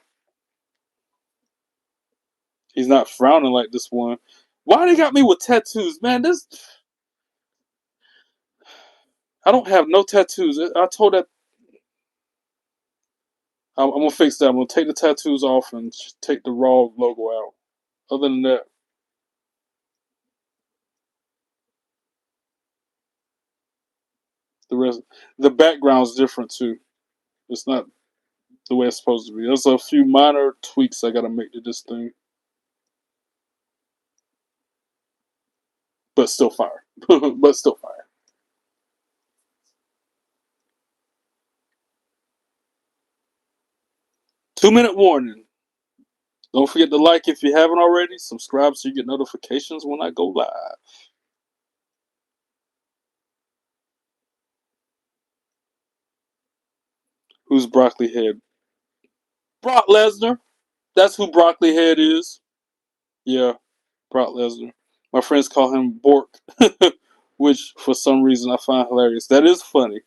He's not frowning like this one. Why they got me with tattoos, man? This I don't have no tattoos. I told that I'm gonna fix that. I'm gonna take the tattoos off and take the Raw logo out. Other than that, the background's different too. It's not the way it's supposed to be. There's a few minor tweaks I gotta make to this thing, but still fire. But still fire. Two-minute warning. Don't forget to like if you haven't already. Subscribe so you get notifications when I go live. Who's Broccoli Head? Brock Lesnar. That's who Broccoli Head is. Yeah, Brock Lesnar. My friends call him Bork, which for some reason I find hilarious. That is funny.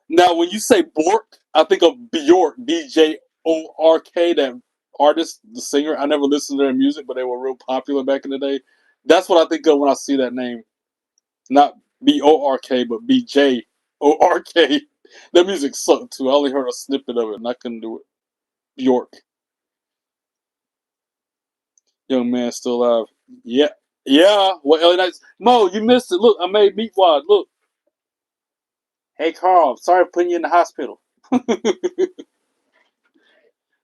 Now, when you say Bork, I think of Bjork, Bjork, that artist, the singer. I never listened to their music, but they were real popular back in the day. That's what I think of when I see that name. Not Bork, but Bjork. Their music sucked too. I only heard a snippet of it, and I couldn't do it. Bjork. Young man still alive. Yeah. Yeah. Well, LA Knights. Mo, you missed it. Look, I made Meatwad. Look. Hey, Carl. Sorry for putting you in the hospital.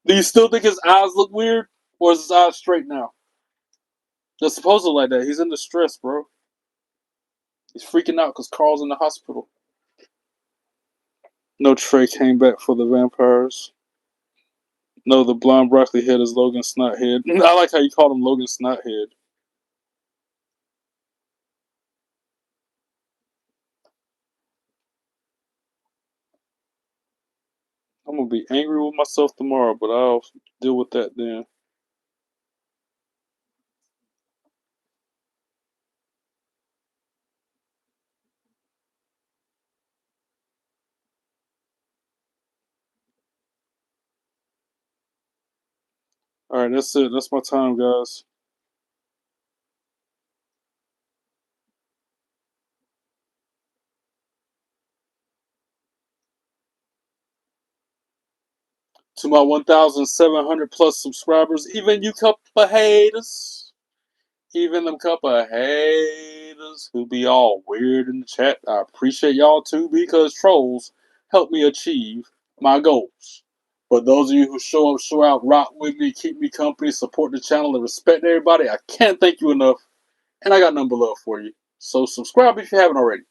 Do you still think his eyes look weird? Or is his eyes straight now? They're supposed to like that. He's in distress, bro. He's freaking out because Carl's in the hospital. No, Trey came back for the vampires. No, the blonde broccoli head is Logan Snothead. I like how you called him Logan Snothead. be angry with myself tomorrow, but I'll deal with that then. All right, that's it. That's my time, guys. To my 1,700 plus subscribers, even you couple of haters, even them couple of haters who be all weird in the chat, I appreciate y'all too, because trolls help me achieve my goals. But those of you who show up, show out, rock with me, keep me company, support the channel, and respect everybody, I can't thank you enough. And I got nothing but love for you. So subscribe if you haven't already.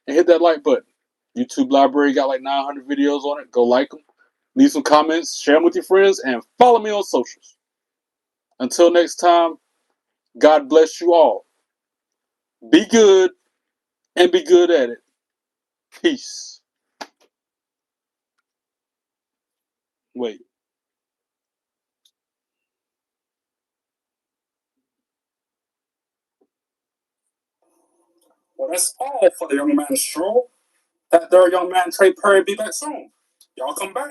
And hit that like button. YouTube library got like 900 videos on it. Go like them. Leave some comments. Share them with your friends. And follow me on socials. Until next time, God bless you all. Be good and be good at it. Peace. Wait. Well, that's all for the young man show. That there young man Trey Perry be back soon. Y'all come back.